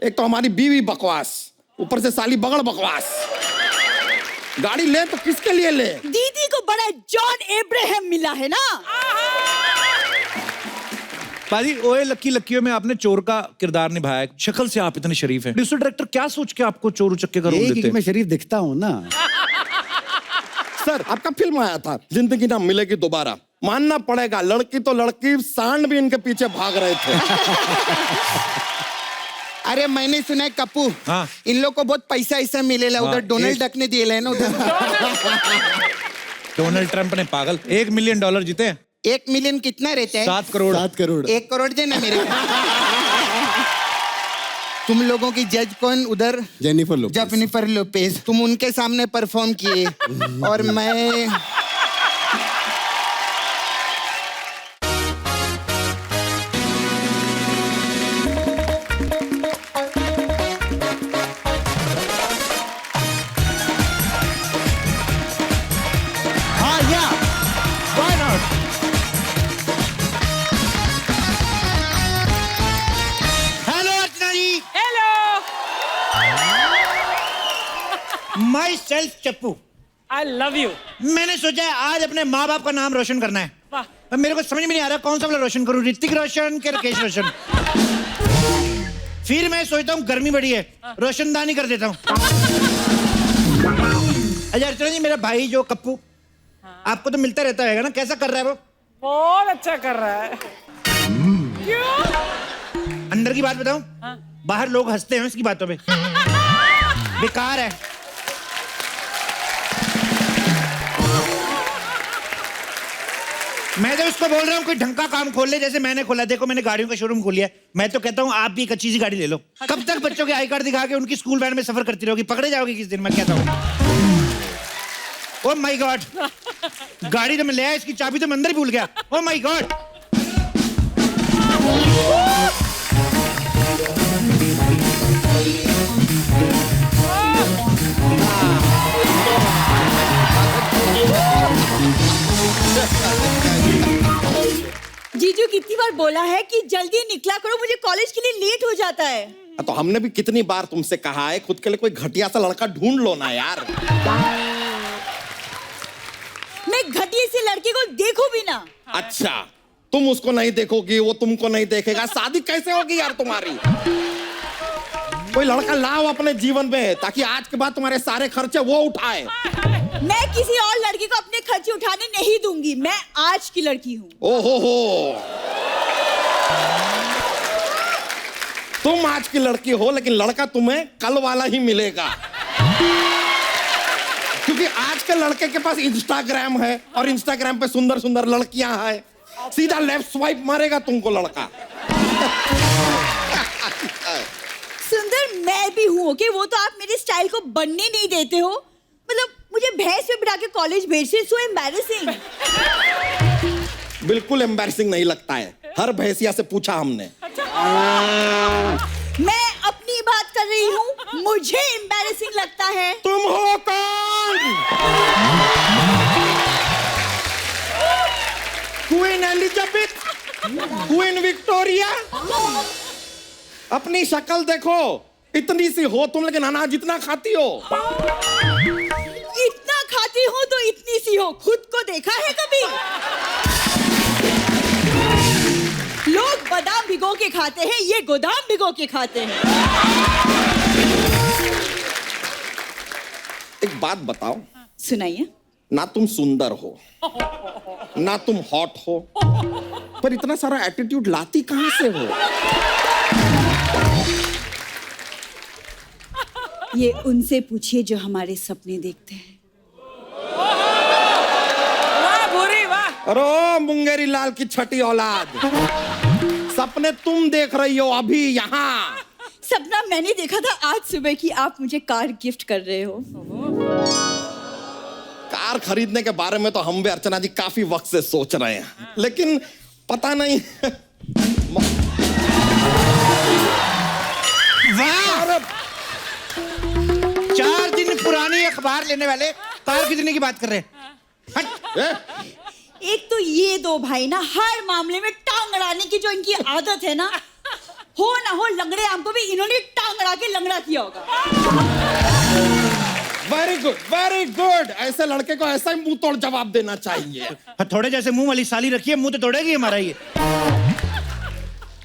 एक तो हमारी बीवी बकवास, ऊपर से साली बगड़ बकवास। गाड़ी ले तो किसके लिए ले? दीदी को बड़ा जॉन एब्राहम मिला है ना। पाजी, ओए लक्की लक्कियों में आपने चोर का किरदार निभाया है। शक्ल से आप इतने शरीफ हैं। प्रोड्यूसर डायरेक्टर क्या सोच के आपको चोर उचक्के का रोल देते हैं? मैं शरीफ दिखता हूँ ना। सर, आपका फिल्म आया था जिंदगी ना मिलेगी दोबारा। मानना पड़ेगा, लड़की तो लड़की, सांड भी इनके पीछे भाग रहे थे। अरे मैंने सुना है कप्पू, हाँ। इन लोग को बहुत पैसा ऐसा मिलेला। उधर डोनाल्ड डक ने दिए ना उधर। डोनाल्ड ट्रंप ने पागल $1 मिलियन जीते हैं। 1 मिलियन कितना रहता है? 7 करोड़। 7 करोड़। 1 करोड़ देना मेरे को। तुम लोगों की जज कौन उधर? Jennifer Lopez. तुम उनके सामने परफॉर्म किए और मैं माई सेल्फ चप्पू। I love you. मैंने सोचा है आज अपने माँ बाप का नाम रोशन करना है। पर मेरे को समझ में नहीं आ रहा कौन सा वाला रोशन करूं, ऋतिक रोशन के राकेश रोशन। फिर मैं सोचता हूँ गर्मी बड़ी है, रोशनदानी कर देता हूँ। अच्छा अर्चना जी, मेरा भाई जो कप्पू, आपको तो मिलता रहता है ना, कैसा कर रहा है वो? बहुत अच्छा कर रहा है। क्यों? अंदर की बात बताऊं? बाहर लोग हंसते हैं इसकी बातों पे। बेकार है। मैं तो उसको बोल रहा हूँ कोई ढंग का काम खोल ले, जैसे मैंने खोला। देखो मैंने गाड़ियों का शोरूम खोल लिया। मैं तो कहता हूँ आप भी एक अच्छी सी गाड़ी ले लो। कब तक बच्चों के आई कार्ड दिखा के उनकी स्कूल वैन में सफर करती रहोगी? पकड़े जाओगे किस दिन, मैं कहता हूँ। ओह माय गॉड, गाड़ी तो मैं ले आया, इसकी चाबी तो मैं अंदर ही भूल गया। Oh my God. जीजू कितनी बार बोला है कि जल्दी निकला करो, मुझे कॉलेज के लिए लेट हो जाता है। तो हमने भी कितनी बार तुमसे कहा है खुद के लिए कोई घटिया सा लड़का ढूंढ लो ना यार। मैं घटिया सी लड़के को देखूं भी ना। अच्छा, तुम उसको नहीं देखोगी, वो तुमको नहीं देखेगा, शादी कैसे होगी यार तुम्हारी? कोई लड़का लाओ अपने जीवन में ताकि आज के बाद तुम्हारे सारे खर्चे वो उठाए। मैं किसी और लड़की को अपने खर्चे उठाने नहीं दूंगी। मैं आज की लड़की हूँ। ओहो, तुम आज की लड़की हो, लेकिन लड़का तुम्हें कल वाला ही मिलेगा। क्योंकि आज के लड़के के पास इंस्टाग्राम है और इंस्टाग्राम पे सुंदर सुंदर लड़कियां हैं। सीधा लेफ्ट स्वाइप मारेगा तुमको लड़का। सुंदर मैं भी हूँ, ओके? वो तो आप मेरे स्टाइल को बनने नहीं देते हो। मतलब मुझे भैंस पे बिठा के कॉलेज भेजते, सो एम्बैरेसिंग। बिल्कुल एम्बैरेसिंग नहीं लगता है, हर भैंसिया से पूछा हमने। मैं अपनी बात कर रही हूँ, मुझे एम्बैरेसिंग लगता है। तुम हो कौन? Queen Elizabeth, queen Victoria? अपनी शक्ल देखो, इतनी सी हो तुम, लेकिन अनाज जितना खाती हो। इतना खाती हो तो इतनी सी हो, खुद को देखा है कभी? लोग बादाम भिगो के खाते हैं, ये गोदाम भिगो के खाते हैं। एक बात बताओ, सुनाइए। ना तुम सुंदर हो, ना तुम हॉट हो, पर इतना सारा एटीट्यूड लाती कहां से हो? ये उनसे पूछिए जो हमारे सपने देखते हैं। वाह भूरी वाह। अरे मुंगेरी लाल की छठी औलाद, सपने तुम देख रही हो अभी यहाँ। सपना मैंने देखा था आज सुबह कि आप मुझे कार गिफ्ट कर रहे हो। कार खरीदने के बारे में तो हम भी अर्चना जी काफी वक्त से सोच रहे हैं, लेकिन पता नहीं। वाह, 4 दिन पुरानी अखबार लेने वाले कार खरीदने की बात कर रहे हैं। एक तो ये दो भाई ना हर मामले में टांग अड़ाने की जो इनकी आदत है ना, हो ना हो लंगड़े आम को भी इन्होंने टांग अड़ा के लंगड़ा किया होगा। Very good. ऐसे लड़के को ऐसा ही मुंह तोड़ जवाब देना चाहिए। थोड़े जैसे मुंह वाली साली रखी है, मुंह तो तोड़ेगी हमारा ये।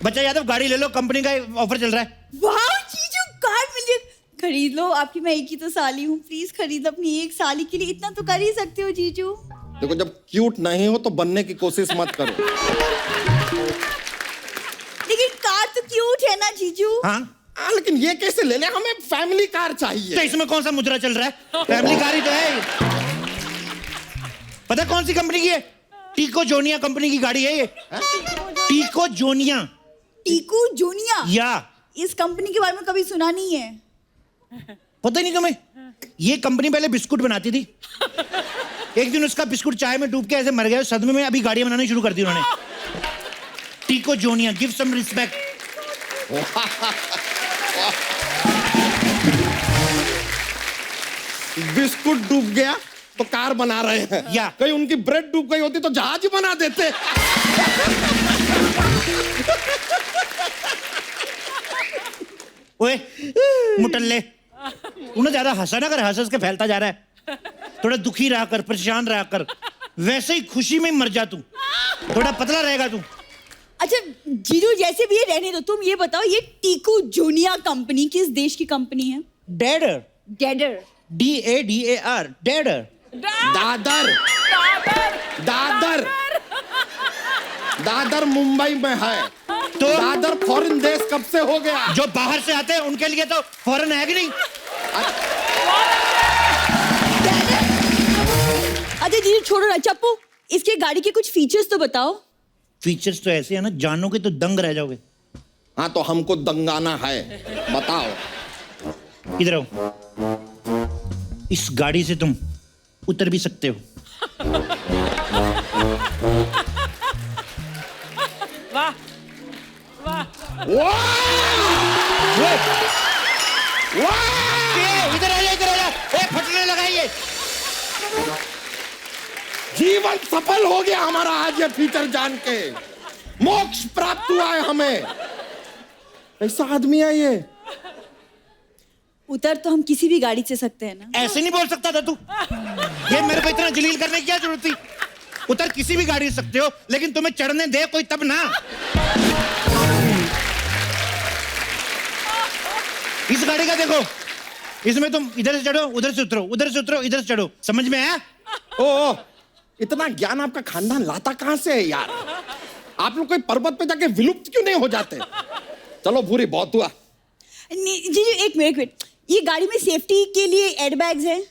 बच्चा यादव गाड़ी ले लो, कंपनी का ऑफर चल रहा है। वाह जीजू, कार मिल खरीद लो। आपकी मैं एक ही तो साली हूँ, प्लीज खरीद अपनी एक साली के लिए, इतना तो कर ही सकते हो जीजू। देखो जब क्यूट नहीं हो तो बनने की कोशिश मत करो। लेकिन कार तो क्यूट है ना जीजू। हाँ लेकिन ये कैसे ले ले, हमें फैमिली कार चाहिए। तो इसमें कौन सा मुद्रा चल रहा है? फैमिली कार ही तो है। पता कौन सी कंपनी की है? टीको जोनिया कंपनी की गाड़ी है ये। टीको जोनिया। टीकू जूनिया? या इस कंपनी के बारे में कभी सुना नहीं है। पता ही नहीं तुम्हें? ये कंपनी पहले बिस्कुट बनाती थी। एक दिन उसका बिस्कुट चाय में डूब के ऐसे मर गया, सदमे में अभी गाड़ियां बनानी शुरू कर दी उन्होंने। टीको जोनिया, गिव सम रिस्पेक्ट। बिस्कुट डूब गया तो कार बना रहे हैं। या कहीं उनकी ब्रेड डूब गई होती तो जहाज ही बना देते। ओए मुटल्ले, उन्हें ज्यादा हंसा ना कर, हंस के फैलता जा रहा है। थोड़ा दुखी रहा कर, परेशान रहा कर, वैसे ही खुशी में मर जा तू, थोड़ा पतला रहेगा तू। अच्छा जीजू जैसे भी ये रहने दो, तुम ये बताओ ये टीकू जूनिया कंपनी किस देश की कंपनी है? डेडर। डेडर। DADAR, डेडर। दादर। दादर। दादर मुंबई में है तो दादर फॉरेन देश कब से हो गया? जो बाहर से आते हैं उनके लिए तो फॉरेन है कि नहीं? अच्छा जीजू छोड़ो ना, चप्पू इसके गाड़ी के कुछ फीचर्स तो बताओ। फीचर्स तो ऐसे है ना, जानोगे तो दंग रह जाओगे। हाँ तो हमको दंगाना है, बताओ। इधर आओ, इस गाड़ी से तुम उतर भी सकते हो। वाह वाह। इधर आ जा, इधर आ जा। फटने लगा ये। जीवन सफल हो गया हमारा आज ये फीचर जान के। मोक्ष प्राप्त हुआ है हमें। ऐसा आदमी है ये। उतर तो हम किसी भी गाड़ी से सकते हैं ना? ऐसे नहीं बोल सकता था तू। ये मेरे को इतना जलील करने की क्या जरूरत थी? उतर किसी भी गाड़ी से सकते हो, लेकिन तुम्हें चढ़ने दे कोई तब ना। इस गाड़ी का देखो, इसमें तुम इधर से चढ़ो, उधर से उतरो, उधर से उतरो, इधर से चढ़ो। समझ में आया? ओ इतना ज्ञान आपका खानदान लाता कहां से है यार? आप लोग कोई पर्वत पे जाके विलुप्त क्यों नहीं हो जाते? चलो भूरी बहुत हुआ। जी एक मिनट, ये गाड़ी में सेफ्टी के लिए एयरबैग्स हैं?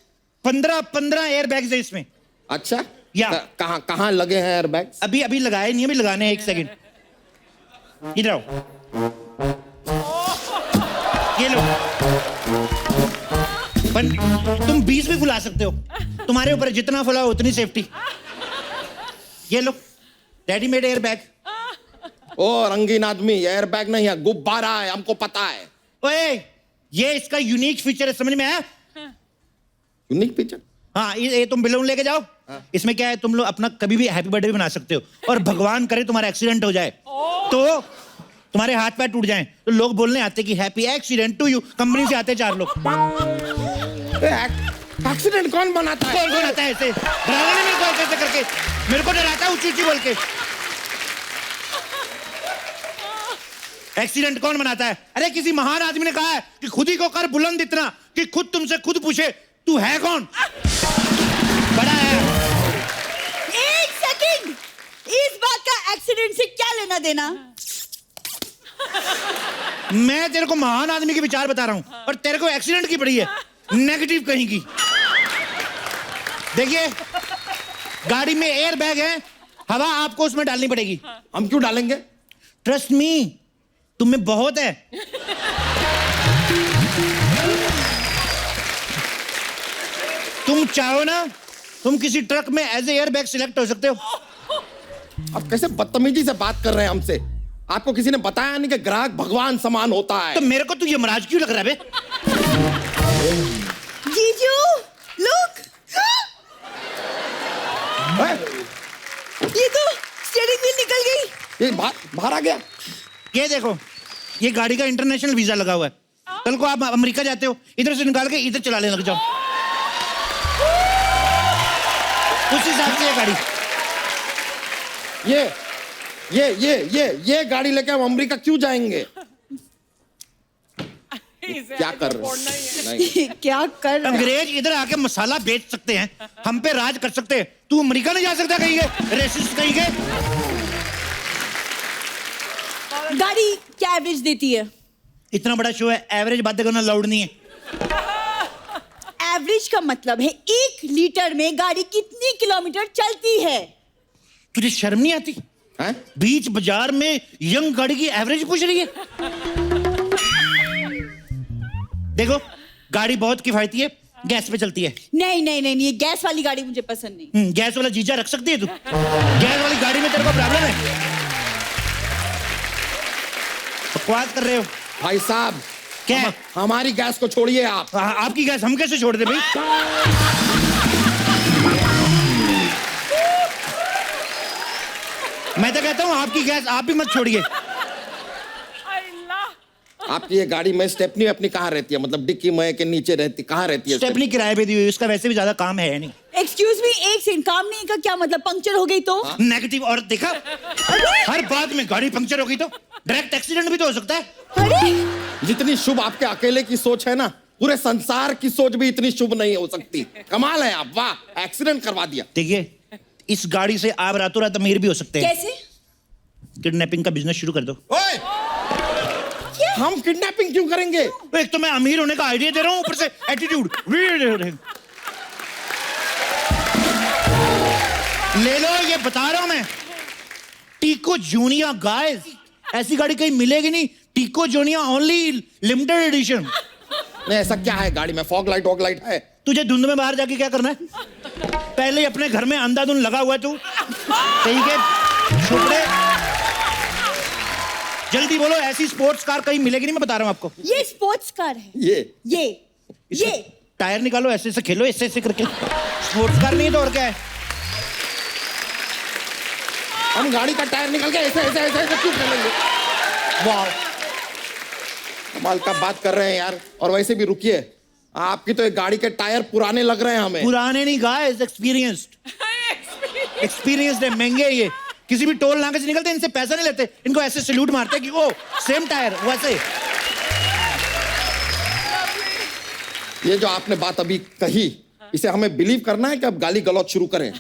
15 एयरबैग्स है इसमें। अच्छा या कहां कहां लगे हैं एयरबैग्स? अभी लगाए नहीं, अभी लगाने हैं। एक सेकंड, इधर आओ, ये लो। तुम 20 भी फुला सकते हो, तुम्हारे ऊपर जितना फुलाओ उतनी सेफ्टी। ये लो, डैडी मेड एयरबैग। ओ रंगीन आदमी, एयरबैग नहीं है, गुब्बारा है, हमको पता है। ओए, ये इसका यूनिक फीचर है, समझ में आया? Unique feature? हाँ, ये तुम बैलून लेके जाओ। इसमें क्या है, तुम लोग अपना कभी भी हैप्पी बर्थडे भी बना सकते हो। और भगवान करे तुम्हारा एक्सीडेंट हो जाए तो तुम्हारे हाथ पैर टूट जाएं तो लोग बोलने आते कि happy accident to you. Company से आते 4 लोग। एक्सीडेंट कौन बनाता है? कौन आता है ऐसे? डराना नहीं मेरे को ऐसे करके, मेरे को डराता है ऊंची ऊंची बोल के। एक्सीडेंट कौन बनाता है? अरे किसी महान आदमी ने कहा है कि खुद ही को कर बुलंद इतना कि खुद तुमसे खुद पूछे तू है कौन? बड़ा है। एक सेकंड, इस बात का एक्सीडेंट से क्या लेना देना? मैं तेरे को महान आदमी के विचार बता रहा हूं और तेरे को एक्सीडेंट की पड़ी है, नेगेटिव कहेंगी। देखिए, गाड़ी में एयर बैग है, हवा आपको उसमें डालनी पड़ेगी। हम क्यों डालेंगे? ट्रस्ट मी, तुम्हें बहुत है। तुम चाहो ना, तुम किसी ट्रक में as a air bag select हो सकते हो। अब कैसे बदतमीजी से बात कर रहे हैं हमसे? आपको किसी ने बताया नहीं कि ग्राहक भगवान समान होता है? तो मेरे को तू यमराज क्यों लग रहा है बे? जीजू लुक, ये तो स्टीयरिंग व्हील निकल गई। ये बाहर आ गया। ये देखो, ये गाड़ी का इंटरनेशनल वीजा लगा हुआ है। कल को आप अमेरिका जाते हो, इधर से निकाल के इधर चलाने लग जाओ। उस हिसाब से ये गाड़ी। ये गाड़ी लेके हम अमेरिका क्यों जाएंगे? क्या कर रहे हो? नहीं। क्या कर रहा है? अंग्रेज इधर आके मसाला बेच सकते हैं, हम पे राज कर सकते हैं। तू अमेरिका नहीं जा सकता कहीं के, रेसिस्ट कहीं के। गाड़ी क्या एवरेज देती है? इतना बड़ा शो है, एवरेज बातें करना लाउड नहीं है। एवरेज का मतलब है 1 लीटर में गाड़ी कितनी किलोमीटर चलती है। तुझे शर्म नहीं आती? हैं? बीच बाजार में यंग गाड़ी की एवरेज पूछ रही है। देखो गाड़ी बहुत किफायती है, गैस पे चलती है। नहीं नहीं नहीं, ये गैस वाली गाड़ी मुझे पसंद नहीं। गैस वाला जीजा रख सकती है तू? गैस वाली गाड़ी में तेरे को प्रॉब्लम है? बकवास कर रहे हो भाई साहब, क्या? हमारी गैस को छोड़िए आप। आपकी गैस हम कैसे छोड़ दे भाई? मैं तो कहता हूँ आपकी गैस आप भी मत छोड़िए। आपकी ये गाड़ी में स्टेपनी अपनी कहाँ रहती है? मतलब डिक्की में के नीचे रहती, कहाँ रहती है स्टेपनी किराए पे दी हुई, उसका वैसे भी ज्यादा काम है नहीं। एक्सक्यूज मी, एक सेकंड, काम नहीं का क्या मतलब? पंक्चर हो गई तो? नेगेटिव। और देखा, हर बात में गाड़ी पंक्चर हो गई तो डायरेक्ट एक्सीडेंट भी तो हो सकता है। अरे जितनी शुभ आपके अकेले की सोच है ना, पूरे संसार की सोच भी इतनी शुभ नहीं हो सकती। कमाल है आप, वाह, एक्सीडेंट करवा दिया। देखिए, इस गाड़ी से आप रातों रात अमीर भी हो सकते हैं। कैसे? किडनैपिंग का बिजनेस शुरू कर दो। ओए! हम किडनैपिंग क्यों करेंगे? एक तो मैं अमीर होने का आइडिया दे रहा हूँ, ऊपर से एटीट्यूड। ले लो, ये बता रहा हूं मैं। टीको जूनिया गाइस, ऐसी गाड़ी कहीं मिलेगी नहीं। टीको जूनिया ओनली लिमिटेड एडिशन। नहीं, ऐसा क्या है गाड़ी में? फॉग लाइट वॉग लाइट है? तुझे धुंध में बाहर जाके क्या करना है? पहले ही अपने घर में अंधाधुंध लगा हुआ है तू। सही के छोकरे, जल्दी बोलो, ऐसी स्पोर्ट्स कार कहीं मिलेगी नहीं, मैं बता रहा हूं आपको। ये स्पोर्ट्स कार है। ये टायर निकालो, ऐसे ऐसे खेलो, ऐसे ऐसे करके। स्पोर्ट्स कार नहीं है तो और क्या है? हम गाड़ी का टायर निकल के ऐसे ऐसे ऐसे ऐसे क्यों खेलेंगे? वाह, कमाल का बात कर रहे हैं यार। और वैसे भी रुकिए, आपकी तो एक गाड़ी के टायर पुराने लग रहे हैं हमें। पुराने नहीं गाइस, एक्सपीरियंस्ड। एक्सपीरियंस्ड है, महंगे है ये। किसी भी टोल नाके से निकलते, इनसे पैसा नहीं लेते, इनको ऐसे सैल्यूट मारते हैं कि वो सेम टायर वैसे। ये जो आपने बात अभी कही, इसे हमें बिलीव करना है कि अब गाली गलौज शुरू करें?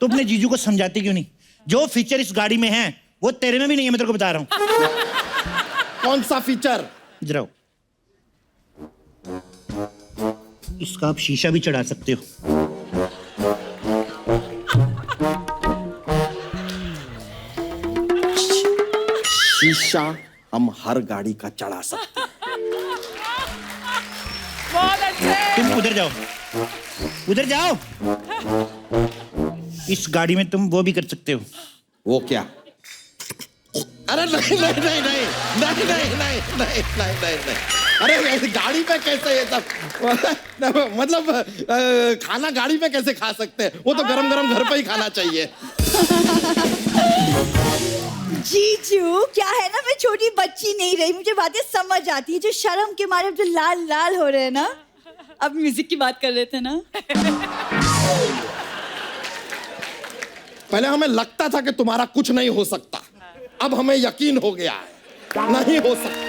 तो अपने जीजू को समझाती क्यों नहीं? जो फीचर इस गाड़ी में है वो तेरे में भी नहीं है, मैं तेरे को बता रहा हूं। कौन सा फीचर? जरा इसका आप शीशा भी चढ़ा सकते हो। शीशा हम हर गाड़ी का चढ़ा सकते हैं। बहुत अच्छे। तुम उधर जाओ, उधर जाओ। इस गाड़ी में तुम वो भी कर सकते हो। वो क्या? अरे नहीं नहीं नहीं नहीं नहीं नहीं नहीं नहीं नहीं नहीं नहीं। अरे ऐसी गाड़ी में कैसे ये सब? मतलब खाना गाड़ी में कैसे खा सकते हैं? वो तो गरम गरम घर पे ही खाना चाहिए। जीजू, क्या है ना, मैं छोटी बच्ची नहीं रही, मुझे बातें समझ आती है। जो शर्म के मारे जो लाल लाल हो रहे हैं ना, अब म्यूजिक की बात कर रहे थे ना। पहले हमें लगता था कि तुम्हारा कुछ नहीं हो सकता, अब हमें यकीन हो गया है नहीं हो सकता।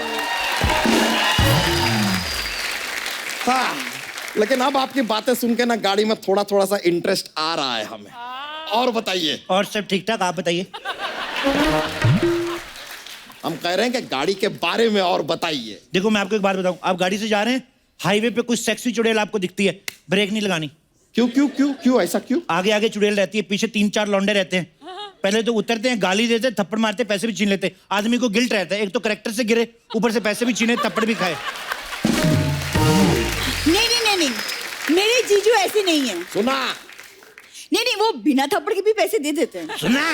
हाँ, लेकिन अब आपकी बातें सुन के ना गाड़ी में थोड़ा थोड़ा सा इंटरेस्ट आ रहा है हमें। और बताइए। और सब ठीक ठाक, आप बताइए। हम कह रहे हैं कि गाड़ी के बारे में और बताइए। देखो मैं आपको एक बात बताऊं, आप गाड़ी से जा रहे हैं, हाईवे पे कुछ सेक्सी चुड़ैल आपको दिखती है, ब्रेक नहीं लगानी। क्यों क्यों क्यों क्यों ऐसा क्यों? आगे आगे चुड़ैल रहती है, पीछे 3-4 लौंडे रहते हैं। पहले तो उतरते हैं, गाली देते, थप्पड़ मारते, पैसे भी छीन लेते। आदमी को गिल्ट रहता है, एक तो करेक्टर से गिरे, ऊपर से पैसे भी छीने, थप्पड़ भी खाए। नहीं नहीं नहीं नहीं, मेरे जीजू ऐसे नहीं है। सुना? नहीं नहीं, वो बिना थप्पड़ के भी पैसे दे देते हैं। सुना।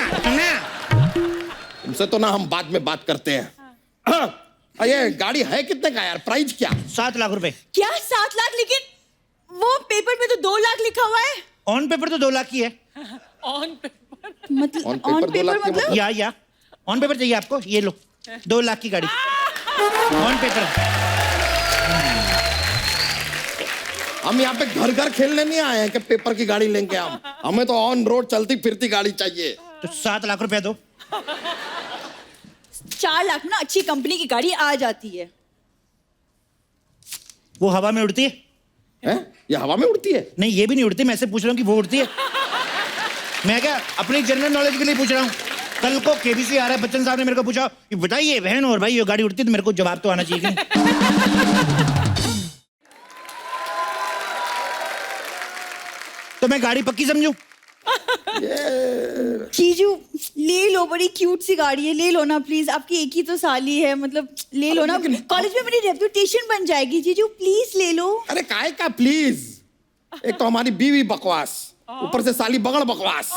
तुमसे तो ना हम बाद में बात करते हैं। ये गाड़ी है कितने का यार? प्राइस क्या? 7 लाख रुपए। क्या 7 लाख? लेकिन वो पेपर पे तो 2 लाख लिखा हुआ है। ऑन पेपर तो 2 लाख की है। ऑन पेपर मतलब On paper on 2 lakh paper की मतलब? या ऑन पेपर चाहिए आपको? ये लो, 2 लाख की गाड़ी ऑन पेपर। हम यहाँ पे घर घर खेलने नहीं आए हैं कि पेपर की गाड़ी लेंगे हम। हमें तो ऑन रोड चलती फिरती गाड़ी चाहिए। तो 7 लाख रुपया दो। 4 लाख में ना अच्छी कंपनी की गाड़ी आ जाती है। वो हवा में उड़ती है? हैं? ये हवा में उड़ती है? नहीं, ये भी नहीं उड़ती। मैं ऐसे पूछ रहा हूँ कि वो उड़ती है? मैं क्या अपनी जनरल नॉलेज के लिए पूछ रहा हूँ। कल को केबीसी आ रहा है, बच्चन साहब ने मेरे को पूछा कि बताइए बहन और भाई ये गाड़ी उड़ती है, तो मेरे को जवाब तो आना चाहिए कि नहीं? तो मैं गाड़ी पक्की समझूं? जीजू ले लो, बड़ी क्यूट सी गाड़ी है, ले लो ना प्लीज। आपकी एक ही तो साली है, मतलब ले लो ना। कॉलेज में मेरी रेपुटेशन बन जाएगी। जीजू प्लीज ले लो। अरे काय का प्लीज? एक तो हमारी बीवी बकवास, ऊपर से साली बगड़ बकवास।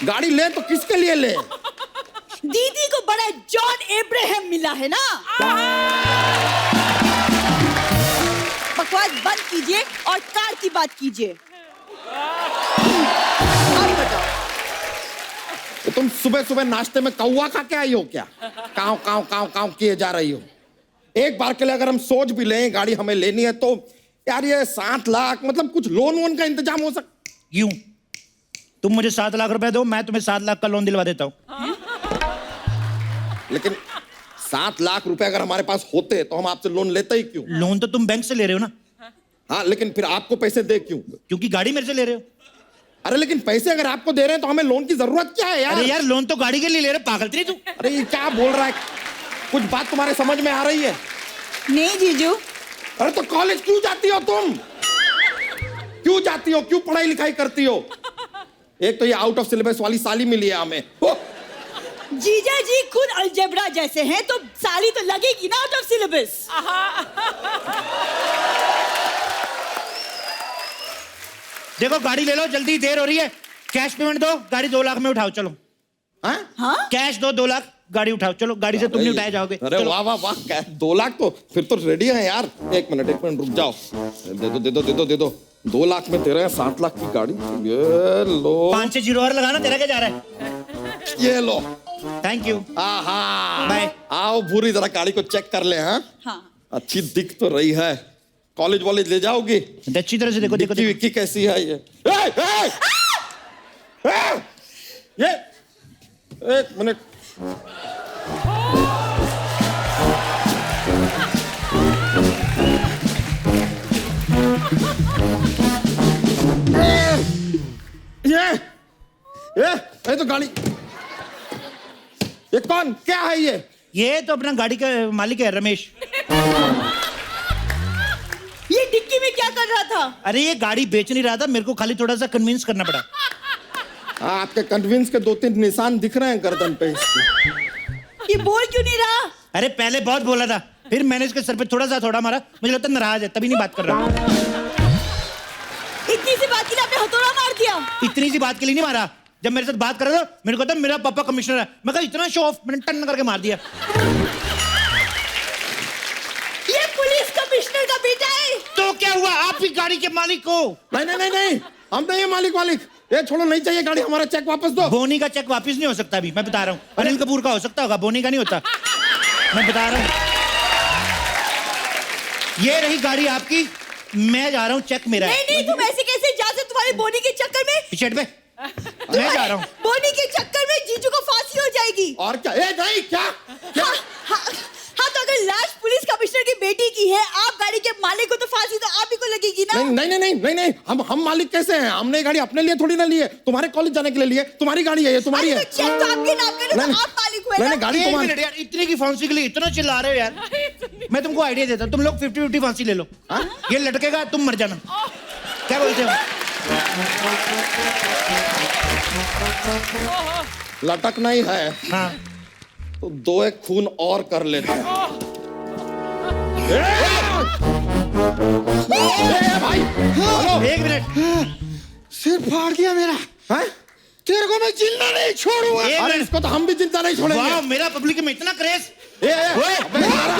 गाड़ी ले तो किसके लिए ले? दीदी को बड़ा जॉन एब्राहम मिला है ना। बकवास बंद कीजिए और कार की बात कीजिए। अब बताओ, तो तुम सुबह सुबह नाश्ते में कौवा खा के आई हो क्या? काव काव काव काव किए जा रही हो। एक बार के लिए अगर हम सोच भी लें गाड़ी हमें लेनी है तो यार ये 7 लाख, मतलब कुछ लोन वोन का इंतजाम हो सकता? यूं तुम मुझे 7 लाख रुपए दो, मैं तुम्हें 7 लाख का लोन दिलवा देता हूँ। लेकिन 7 लाख रुपए अगर हमारे पास होते तो हम आपसे लोन लेते ही क्यों? लोन तो तुम बैंक से ले रहे हो ना। हाँ, लेकिन फिर आपको पैसे दे क्यों? क्योंकि गाड़ी मेरे से ले रहे हो। अरे लेकिन पैसे अगर आपको दे रहे हैं तो हमें लोन की जरूरत क्या है यार? अरे यार लोन तो गाड़ी के लिए ले रहे, पागल तेरी तू। अरे ये क्या बोल रहा है? कुछ बात तुम्हारे समझ में आ रही है? नहीं जीजू। अरे तो कॉलेज क्यों जाती हो तुम? क्यों जाती हो? क्यों पढ़ाई लिखाई करती हो? एक तो ये आउट ऑफ सिलेबस वाली साली मिली है हमें। जीजा जी खुद अलजेब्रा जैसे हैं, तो साली तो लगेगी ना आउट ऑफ सिलेबस। देखो गाड़ी ले लो, जल्दी देर हो रही है। कैश पेमेंट दो, गाड़ी 2 लाख में उठाओ। चलो हाँ? कैश दो, 2 लाख गाड़ी उठाओ। चलो गाड़ी से तुम नहीं उठाए जाओगे। अरे वाह वाह वाह, क्या 2 लाख तो फिर तो रेडी है यार। एक मिनट रुक जाओ। दे दो 2 लाख में दे रहे हैं 7 लाख की गाड़ी। ये लो 5 से 0 और लगाना, तेरा क्या जा रहा है? ये लो। Thank you. बाय। आओ भूरी, जरा गाड़ी को चेक कर ले। हाँ, अच्छी दिख तो रही है। कॉलेज वॉलेज ले जाओगी? अच्छी तरह से देखो। देखो विक्की कैसी है ये? ये एक मिनट। ये तो गाड़ी, ये कौन, क्या है ये तो अपना गाड़ी का मालिक है, रमेश। ये डिक्की में क्या कर रहा था? अरे ये गाड़ी बेच नहीं रहा था, मेरे को खाली थोड़ा सा कन्विंस करना पड़ा। आपके कन्विंस के 2-3 निशान दिख रहे हैं गर्दन पे इसकी। ये बोल क्यों नहीं रहा? अरे पहले बहुत बोला था, फिर मैंने इसके सर पे थोड़ा मारा। मुझे लगता है नाराज है, तभी नहीं बात कर रहा। इतनी सी बात के लिए आपने हथौड़ा मार दिया? इतनी सी बात के लिए नहीं मारा। जब मेरे साथ बात कर रहा था मेरे को था मेरा पापा कमिश्नर है, मैं कहा इतना शो ऑफ, मैंने टन करके मार दिया। ये पुलिस कमिश्नर का बेटा है। तो क्या हुआ, आप ही गाड़ी के मालिक हो। नहीं, हम नहीं है मालिक। ये छोड़ो, नहीं चाहिए गाड़ी, हमारा चेक वापस दो। बोनी का चेक वापस नहीं हो सकता अभी, मैं बता रहा हूँ। अनिल कपूर का हो सकता होगा, बोनी का नहीं होता। मैं बता रहा हूँ। ये रही गाड़ी आपकी, मैं जा रहा हूँ, चेक मेरा है। नहीं, तुम ऐसे कैसे जा सकते? तुम्हारे बोनी के चक्कर में पीछे पे मैं जा रहा हूँ। बोनी के चक्कर में जीजू को फांसी हो जाएगी। और क्या? नहीं, क्या? हाँ, तो अगर लाश पुलिस कमिश्नर की बेटी की है, आप गाड़ी के मालिक को, तो फांसी तो आप ही को लगेगी ना। नहीं, हम मालिक कैसे हैं? हमने गाड़ी अपने लिए थोड़ी ना ली है, तुम्हारे कॉलेज जाने के लिए लिए। तुम्हारी गाड़ी है ये, तुम्हारी है। तो चेक तो आपके नाम पे, तो आप मालिक हुए ना। गाड़ी तुम्हारी। यार इतने की फांसी के लिए इतना चिल्ला रहे हो यार। मैं तुमको आइडिया देता हूँ, तुम लोग 50-50 फांसी ले लो। ये लटकेगा, तुम मर जाना। क्या बोलते हो? लटकना ही है हाँ तो 2-1 खून और कर लेते हैं। भाई हेलो, 1 मिनट। सिर फाड़ दिया मेरा। हैं? तेरे को मैं जिंदा नहीं छोड़ूंगा। अरे इसको तो हम भी जिंदा नहीं छोड़ेंगे। वाह, मेरा पब्लिक में इतना क्रेज। अबे मारा।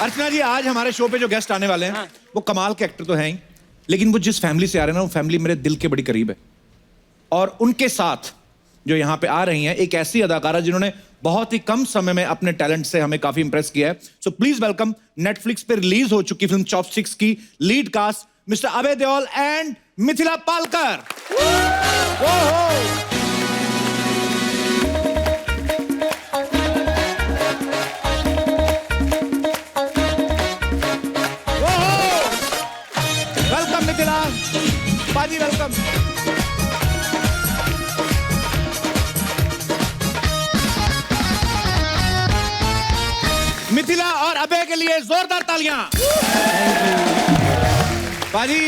अर्चना जी, आज हमारे शो पे जो गेस्ट आने वाले हैं वो कमाल के एक्टर तो हैं ही, लेकिन वो जिस फैमिली से आ रहे हैं ना, वो फैमिली मेरे दिल के बड़ी करीब है। और उनके साथ जो यहाँ पे आ रही हैं, एक ऐसी अदाकारा जिन्होंने बहुत ही कम समय में अपने टैलेंट से हमें काफी इंप्रेस किया है। सो प्लीज वेलकम नेटफ्लिक्स पे रिलीज हो चुकी फिल्म चॉपस्टिक्स की lead cast mister Abhay Deol and Mithila Palkar. Welcome Mithila पाजी, वेलकम। मिथिला और अभय के लिए जोरदार तालियां। पाजी,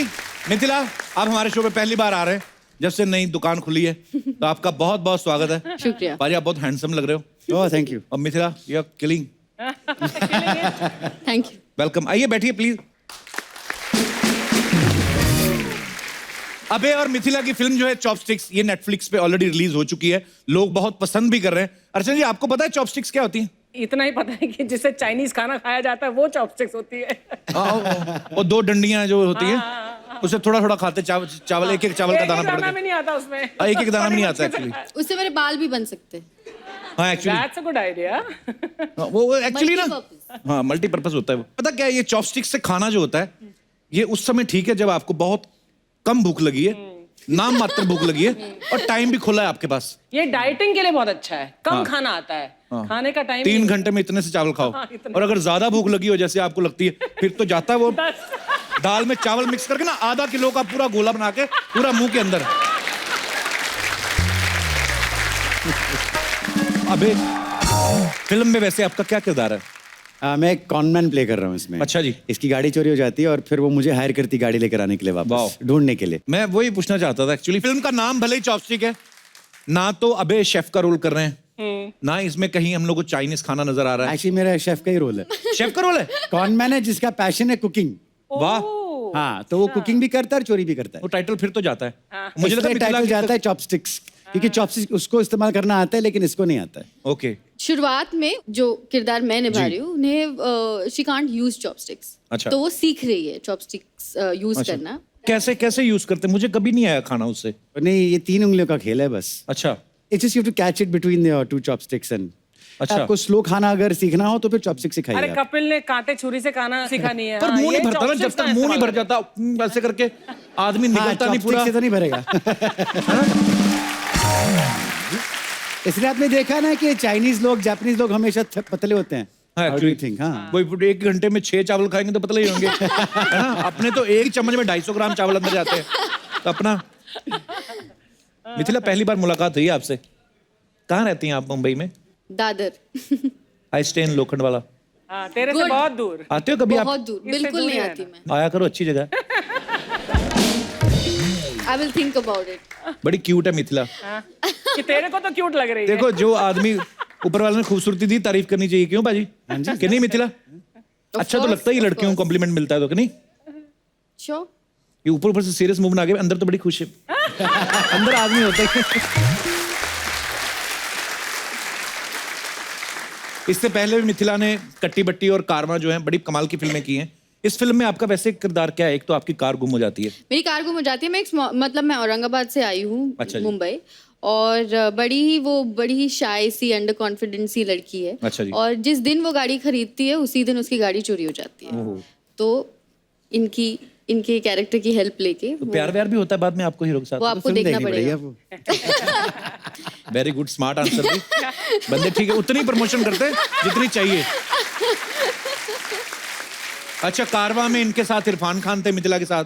मिथिला, आप हमारे शो पे पहली बार आ रहे हैं जब से नई दुकान खुली है, तो आपका बहुत बहुत स्वागत है। शुक्रिया। पाजी, आप बहुत हैंडसम लग रहे हो। Oh thank you. और Mithila, you are killing. Thank you. Welcome, आइए बैठिए प्लीज। अभय और मिथिला की फिल्म जो है चॉपस्टिक्स, ये नेटफ्लिक्स पे ऑलरेडी रिलीज हो चुकी है, लोग बहुत पसंद भी कर रहे हैं। अर्चना जी, आपको पता है चॉपस्टिक्स क्या होती है? इतना ही पता है कि जिससे चाइनीज खाना खाया जाता है वो चॉपस्टिक्स होती है। और दो डंडियां जो होती है, उसे थोड़ा थोड़ा खाते, चावल एक एक चावल का दाना पकड़ भी के। नहीं आता उसमें। एक एक दाना भी नहीं आता एक्चुअली। उससे मेरे बाल भी बन सकते हैं। हाँ actually That's a good idea. वो एक्चुअली ना, Multi-purpose। हाँ मल्टीपर्पज होता है वो। पता क्या है, ये चॉपस्टिक्स से खाना जो होता है, ये उस समय ठीक है जब आपको बहुत कम भूख लगी है, नाम मात्र भूख लगी है, और टाइम भी खुला है आपके पास। ये डाइटिंग के लिए बहुत अच्छा है, कम हाँ। खाना आता है, हाँ। खाने का टाइम 3 घंटे में इतने से चावल खाओ। हाँ, इतने। और अगर ज्यादा भूख लगी हो जैसे आपको लगती है, फिर तो जाता है वो दाल में चावल मिक्स करके ना, आधा किलो का पूरा गोला बना के पूरा मुंह के अंदर। अबे, फिल्म में वैसे आपका क्या किरदार है? मैं एक कॉनमैन प्ले कर रहा हूँ इसमें। अच्छा जी। इसकी गाड़ी चोरी हो जाती है और फिर वो मुझे हायर करती गाड़ी लेकर आने के लिए, वापस वाह। ढूंढने के लिए। मैं वही पूछना चाहता था एक्चुअली। फिल्म का नाम भले ही चॉपस्टिक है, ना तो अबे शेफ का रोल कर रहे हैं, ना इसमें कहीं हम लोग को चाइनीज खाना नजर आ रहा है। एक्चुअली मेरा शेफ का ही रोल है। शेफ का रोल है? कॉनमैन है जिसका पैशन है कुकिंग। वाह, हाँ, तो वो कुकिंग भी करता है और चोरी भी करता है। वो टाइटल फिर तो जाता है। मुझे लगा मिथिला टाइटल की- जाता है चॉपस्टिक्स, क्योंकि चॉपस्टिक्स उसको इस्तेमाल करना आता है लेकिन इसको नहीं आता है। ओके। शुरुआत में जो किरदार मैं निभा रही हूँ, उन्हें शी कांट यूज चॉपस्टिक्स। अच्छा। तो वो सीख रही है चॉपस्टिक्स यूज अच्छा। करना। कैसे कैसे यूज करते हैं? मुझे कभी नहीं आया खाना उससे। नहीं, ये 3 उंगलियों का खेल है बस। अच्छा it's just you to catch it between the 2 chopsticks and अच्छा। आपको स्लो खाना अगर सीखना हो तो फिर चॉपस्टिक से अरे खाइए आप। कपिल ने कांटे छुरी से खाना सीखा नहीं है। पर हाँ, मुंह ये नहीं भरता ना, जब chopsticks तक का मुंह नहीं भर इस्तेमाल जाता वैसे करके आदमी हाँ, निकलता नहीं पूरा। chopstick से तो नहीं भरेगा। इसलिए आपने देखा ना कि चाइनीज लोग, जापानीज लोग हमेशा पतले होते हैं। हाँ, How do you actually, think? हाँ। कोई 1 घंटे में 6 चावल खाएंगे तो पतले ही होंगे। है ना? अपने तो एक चम्मच में 250 ग्राम चावल अंदर जाते हैं। तो अपना मिथिला, पहली बार मुलाकात हुई आपसे। कहाँ रहती हैं आप? मुंबई में? दादर। आई स्टे इन लोखंड वाला। हाँ, तेरे से Good. बहुत दूर। आते हो कभी आप? बहुत दूर, इससे बिल्कुल दूर नहीं ही आती रहना। मैं। आया करो, अच्छी जगह। I will think about it. बड़ी क्यूट है मिथिला। हाँ, कि तेरे को तो क्यूट लग रही है। देखो, जो आदमी ऊपर वाले ने खूबसूरती दी, तारीफ करनी चाहिए। क्यों बाजी? कि नहीं मिथिला? अच्छा तो course, लगता ही of लड़कियों को course. कॉम्प्लीमेंट मिलता है तो, कि नहीं? श्योर। ये ऊपर ऊपर से सीरियस मूव बना के, अंदर तो बड़ी खुश है। अंदर आदमी होता है। इससे पहले भी मिथिला ने कट्टी बट्टी और कारवां जो है बड़ी कमाल की फिल्में की हैं। इस फिल्म में आपका वैसे किरदार क्या है? एक तो आपकी कार गुम हो जाती है। मेरी कार गुम हो जाती है। मैं मतलब मैं औरंगाबाद से आई हूँ, अच्छा जी। मुंबई, और बड़ी ही शाय सी, अंडर कॉन्फिडेंस सी लड़की है। अच्छा जी। और जिस दिन वो गाड़ी खरीदती है उसी दिन उसकी गाड़ी चोरी हो जाती है। तो इनके कैरेक्टर की हेल्प लेके तो प्यार व्यार भी होता है बाद में आपको हीरो के वो साथ? आपको फिल्म देखना देखनी पड़ेगा। वो। वेरी गुड, स्मार्ट आंसर भी। बंदे ठीक है, उतनी प्रमोशन करते हैं जितनी चाहिए। अच्छा, कारवां में इनके साथ इरफान खान थे, मिथिला के साथ।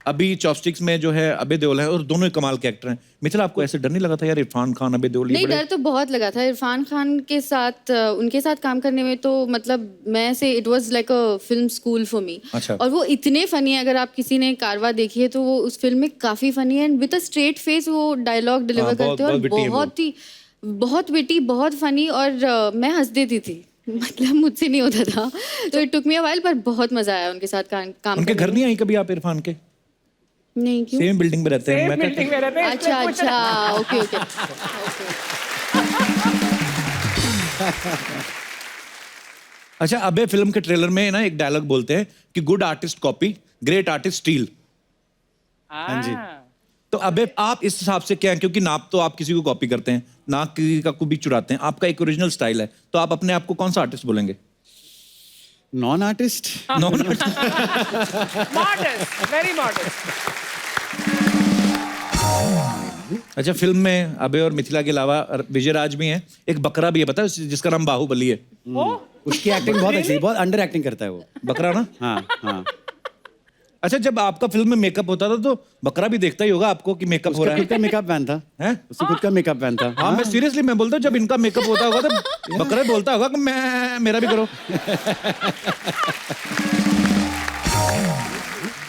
अभी चॉपस्टिक्स में जो है अभय देओल है और दोनों ही कमाल के एक्टर हैं। मिथिला, आपको ऐसे डर नहीं लगा था यार, इरफान खान अभय देओल ये नहीं, बड़े डर तो बहुत लगा था इरफान खान के साथ, उनके साथ काम करने में। तो मतलब मैं से it was like a film school for me. अच्छा। और वो इतने फनी है, अगर आप किसी ने कारवा देखी है तो वो उस फिल्म में काफी फनी है, and with a straight face वो डायलॉग डिलीवर करते हैं, और बहुत विटी, बहुत फनी, और मैं हंस देती थी, मतलब मुझसे नहीं होता था। तो it took me a while, पर बहुत मजा आया उनके साथ काम उनके घर नहीं आई कभी आप इरफान के? नहीं, क्यों? सेम बिल्डिंग में रहते हैं। मैं बिल्डिंग में रहते हैं, अच्छा अच्छा, ओके ओके। अच्छा, अबे फिल्म के ट्रेलर में ना एक डायलॉग बोलते हैं कि good artist copy, great artist steel. हाँ जी। तो अबे आप इस हिसाब से क्या है, क्योंकि नाप तो आप किसी को कॉपी करते हैं, ना किसी का को भी चुराते हैं, आपका एक ओरिजिनल स्टाइल है, तो आप अपने आप को कौन सा आर्टिस्ट बोलेंगे? Non artist. Non modern, very modern. अच्छा, फिल्म में अबे और मिथिला के अलावा विजय राज भी हैं, एक बकरा भी है, पता है, जिसका नाम बाहुबली है। उसकी एक्टिंग बहुत अच्छी है, बहुत अंडर एक्टिंग करता है वो। बकरा ना? हाँ हाँ। अच्छा, जब आपका फिल्म में मेकअप होता था तो बकरा भी देखता ही होगा आपको कि मेकअप हो रहा उसका खुद है? का मेकअप मैन था। हैं? उसका खुद का मेकअप मैन था। हाँ, मैं सीरियसली मैं बोलता हूँ, जब इनका मेकअप होता होगा तो बकरा ही बोलता होगा कि मैं मेरा भी करो।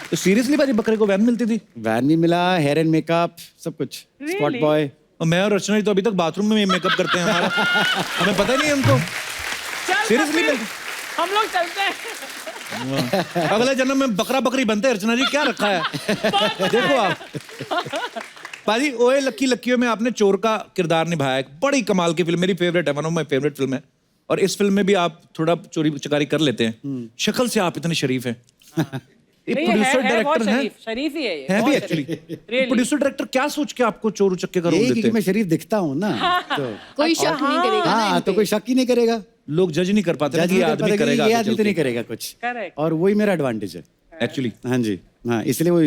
तो सीरियसली भाई, बकरे को वैन मिलती थी? वैन भी मिला, हेयर एंड मेकअप, सब कुछ। Spot boy. और मैं और रचना जी तो अभी तक बाथरूम में मेकअप करते हैं हमारा, हमें पता ही नहीं है हमको। सीरियसली हम लोग चलते हैं। अगले जन्म में बकरा बकरी बनते हैं। रचना जी क्या रखा है देखो आप। पाजी, ओए लक्की लक्कियों में आपने चोर का किरदार निभाया है, बड़ी कमाल की फिल्म, मेरी फेवरेट है, one of my favourite film है। और इस फिल्म में भी आप थोड़ा चोरी चकारी कर लेते हैं, शक्ल से आप इतने शरीफ हैं। ये प्रोड्यूसर डायरेक्टर हैं, शरीफ ही है ये, है भी बहुत एक्चुअली। Really? प्रोड्यूसर डायरेक्टर क्या सोच के आपको चोर उचक्के का रोल यही देते क्योंकि हैं? मैं शरीफ दिखता हूँ ना, तो कोई शक नहीं करेगा ना हाँ, इन तो पे। कोई शक ही नहीं करेगा। लोग जज नहीं कर पाते ना जज कि ये नहीं कर आदमी पाता कि करेगा ये आगे आदमी चल तो नहीं के। करेगा कुछ। Correct. और वही मेरा एडवांटेज है एक्चुअली हाँ जी। हाँ, इसलिए वो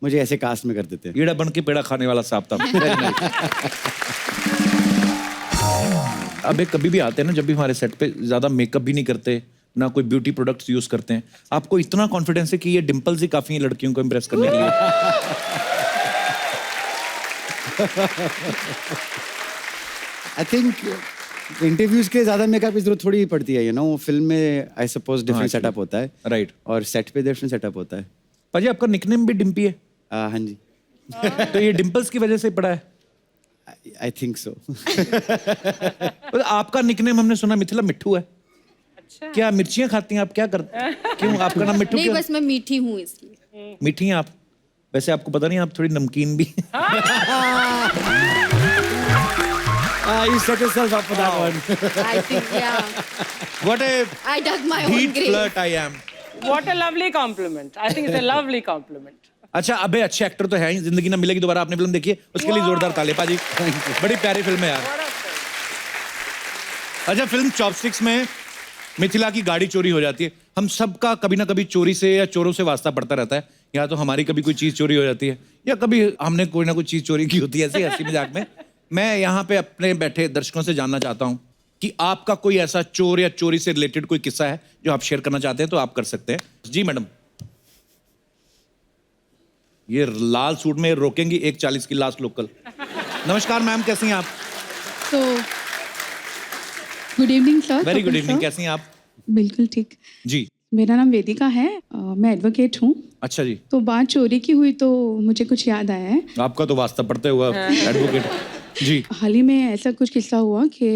मुझे ऐसे कास्ट में कर देते हैं। कीड़ा बन के पेड़ा खाने वाला सांप था। अबे कभी भी आते हैं ना, जब भी हमारे सेट पे ज्यादा मेकअप भी नहीं करते, ना कोई ब्यूटी प्रोडक्ट्स यूज करते हैं, आपको इतना कॉन्फिडेंस है कि ये डिंपल्स ही काफी हैं लड़कियों को इम्प्रेस करने के लिए। आई थिंक इंटरव्यूज के ज्यादा मेकअप की जरूरत थोड़ी पड़ती है, यू नो। फिल्म में आई सपोज डिफरेंट सेटअप होता है, राइट। और सेट पे डिफरेंट सेटअप होता है। पाजी, आपका निकनेम भी डिम्पी है, हाँ जी, तो ये डिंपल्स की वजह से पड़ा है? I think so. तो आपका निकनेम हमने सुना मिथिला मिट्ठू है। अच्छा। क्या मिर्चियां खाती हैं आप, क्या करते हैं? क्यों आपका नाम मिट्ठू नहीं, क्यों? बस मैं मीठी हूँ इसलिए। मीठी हैं आप? वैसे आपको पता नहीं, आप थोड़ी नमकीन भी। You set yourself up for that one. I think, yeah. What a I dug my own heat grave. flirt I am. What a lovely compliment. I think it's a lovely compliment. अच्छा, अबे अच्छे actor तो है ही, जिंदगी ना मिलेगी दोबारा। आपने फिल्म देखी है, उसके लिए जोरदार ताली पाजी। बड़ी प्यारी फिल्म है यार। अच्छा, फिल्म चॉपस्टिक्स में मिथिला की गाड़ी चोरी हो जाती है। हम सबका कभी ना कभी चोरी से या चोरों से वास्ता पड़ता रहता है, या तो हमारी कभी कोई चीज चोरी हो जाती है, या कभी हमने कोई ना कोई चीज चोरी की होती है, ऐसे हंसी मजाक में। मैं यहाँ पे अपने बैठे दर्शकों से जानना चाहता हूँ कि आपका कोई ऐसा चोर या चोरी से रिलेटेड कोई किस्सा है जो आप शेयर करना चाहते हैं, तो आप कर सकते हैं। जी मैडम। ये लाल सूट में रोकेंगी 1:40 की लास्ट लोकल। नमस्कार मैम, कैसी हैं आप? तो good evening sir. Very good evening, कैसी हैं आप? बिल्कुल ठीक। जी। मेरा नाम वेदिका है, मैं एडवोकेट हूँ। अच्छा जी। तो बात चोरी की हुई तो मुझे कुछ याद आया है। आपका तो वास्ता पड़ते हुआ एडवोकेट। जी। हाल ही में ऐसा कुछ किस्सा हुआ कि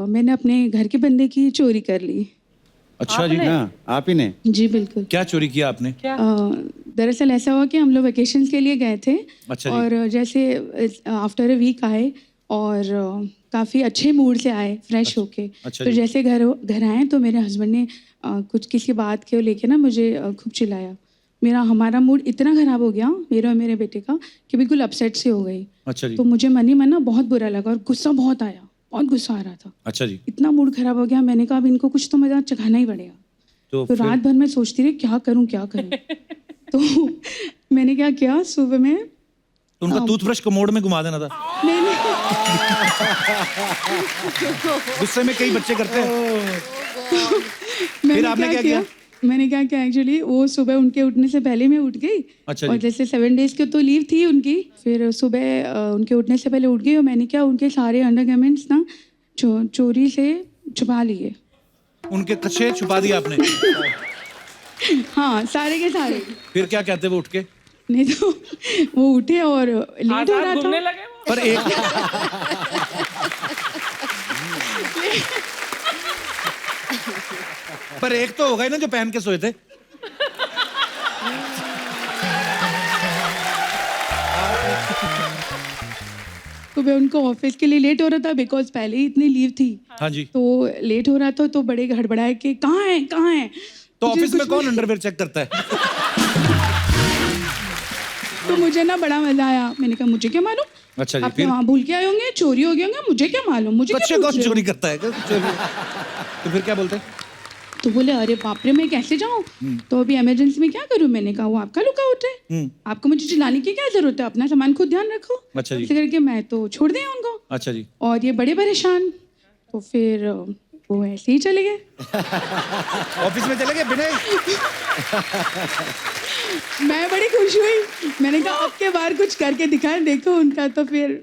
मैंने अपने घर के बंदे की चोरी कर ली। अच्छा जी। हाँ, आप ही ने? जी बिल्कुल। क्या चोरी किया आपने? दरअसल ऐसा हुआ कि हम लोग वेकेशन के लिए गए थे। अच्छा जी। और जैसे आफ्टर अ वीक आए और काफ़ी अच्छे मूड से आए, फ्रेश होके। अच्छा तो जी। जैसे घर आए तो मेरे हस्बैंड ने कुछ किसी बात के लेके ना मुझे खूब चिल्लाया। हमारा मूड इतना ख़राब हो गया, मेरे और मेरे बेटे का, कि बिल्कुल अपसेट से हो गई। अच्छा जी। तो मुझे मन ही मन ना बहुत बुरा लगा और गुस्सा बहुत आया, बहुत गुस्सा आ रहा था। अच्छा जी। इतना मूड खराब हो गया, मैंने कहा अब इनको कुछ तो मजा चखाना ही पड़ेगा। तो तो रात भर मैं सोचती रही क्या करूं क्या करूं। तो मैंने क्या किया, सुबह में तो उनका टूथब्रश कमोड में घुमा देना था। नहीं नहीं गुस्से में कई बच्चे करते हैं। मैंने फिर आपने क्या किया? मैंने क्या किया एक्चुअली, वो सुबह उनके उठने से पहले मैं उठ गई। अच्छा और जी। जैसे 7 डेज की तो लीव थी उनकी, फिर सुबह उनके उठने से पहले उठ गई और मैंने क्या उनके सारे अंडरगारमेंट्स ना चोरी से छुपा लिए। उनके कच्छे छुपा दिया आपने? हाँ, सारे के सारे। फिर क्या कहते वो उठ के? नहीं तो वो उठे और लेट हो रहा घूमने था। लगे वो। पर एक पर एक तो होगा ही ना जो पहन के सोए थे। सुबह उनको ऑफिस के लिए लेट हो रहा था बिकॉज पहले ही इतनी लीव थी। हाँ जी। तो लेट हो रहा था तो बड़े हड़बड़ाए कि कहाँ है कहाँ है। तो मुझे ऑफिस में कुछ कौन नहीं- अंडरवेयर चेक करता है? तो मुझे ना बड़ा मजा आया। मैंने कहा मुझे क्या मालूम, अच्छा जी। आपने फिर वहाँ भूल के आए होंगे, चोरी हो गए होंगे, मुझे क्या मालूम, मुझे क्या कच्छे पूछ कौन रहे हो? चोरी करता है? तो फिर क्या बोलते हैं? तो बोले अरे बाप रे मैं कैसे जाऊँ, तो अभी इमरजेंसी में क्या करूँ। मैंने कहा वो आपका लुकआउट है, आपको मुझे चिल्लाने की क्या जरूरत है, अपना सामान खुद ध्यान रखो। अच्छा जी। ऐसे करके मैं तो छोड़ दिया उनको अच्छा जी। और ये बड़े परेशान। तो फिर वो ऐसे ही चले गए। ऑफिस में चले गए बिना ही? मैं बड़ी खुश हुई। मैंने कहा अब के बार कुछ करके दिखाए देखो उनका। तो फिर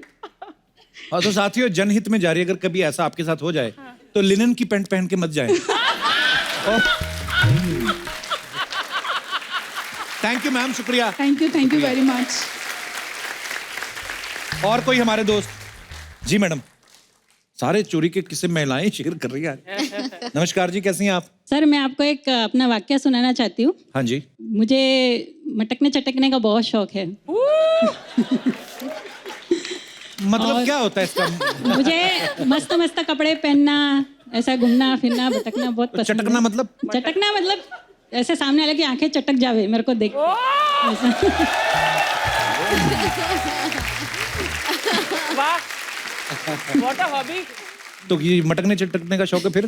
और तो साथियों, जनहित में जारी, अगर कभी ऐसा आपके साथ हो जाए तो लिनन की पैंट पहन के मत जाएं। थैंक यू मैम, शुक्रिया। Thank you very much. और कोई हमारे दोस्त? जी मैडम। सारे चोरी के किस्से महिलाएं शेयर कर रही हैं। नमस्कार जी, कैसी हैं आप? सर मैं आपको एक अपना वाक्य सुनाना चाहती हूँ। हाँ जी। मुझे मटकने चटकने का बहुत शौक है। मतलब क्या होता है इसका? मुझे मस्त मस्त कपड़े पहनना, ऐसा घूमना फिरना भटकना बहुत पसंद चटकना है। मतलब? चटकना मतलब ऐसे सामने वाले की आंखें चटक जावे मेरे को देख के। ऐसा। वाह, व्हाट अ हॉबी। तो ये मटकने चटकने का शौक है फिर?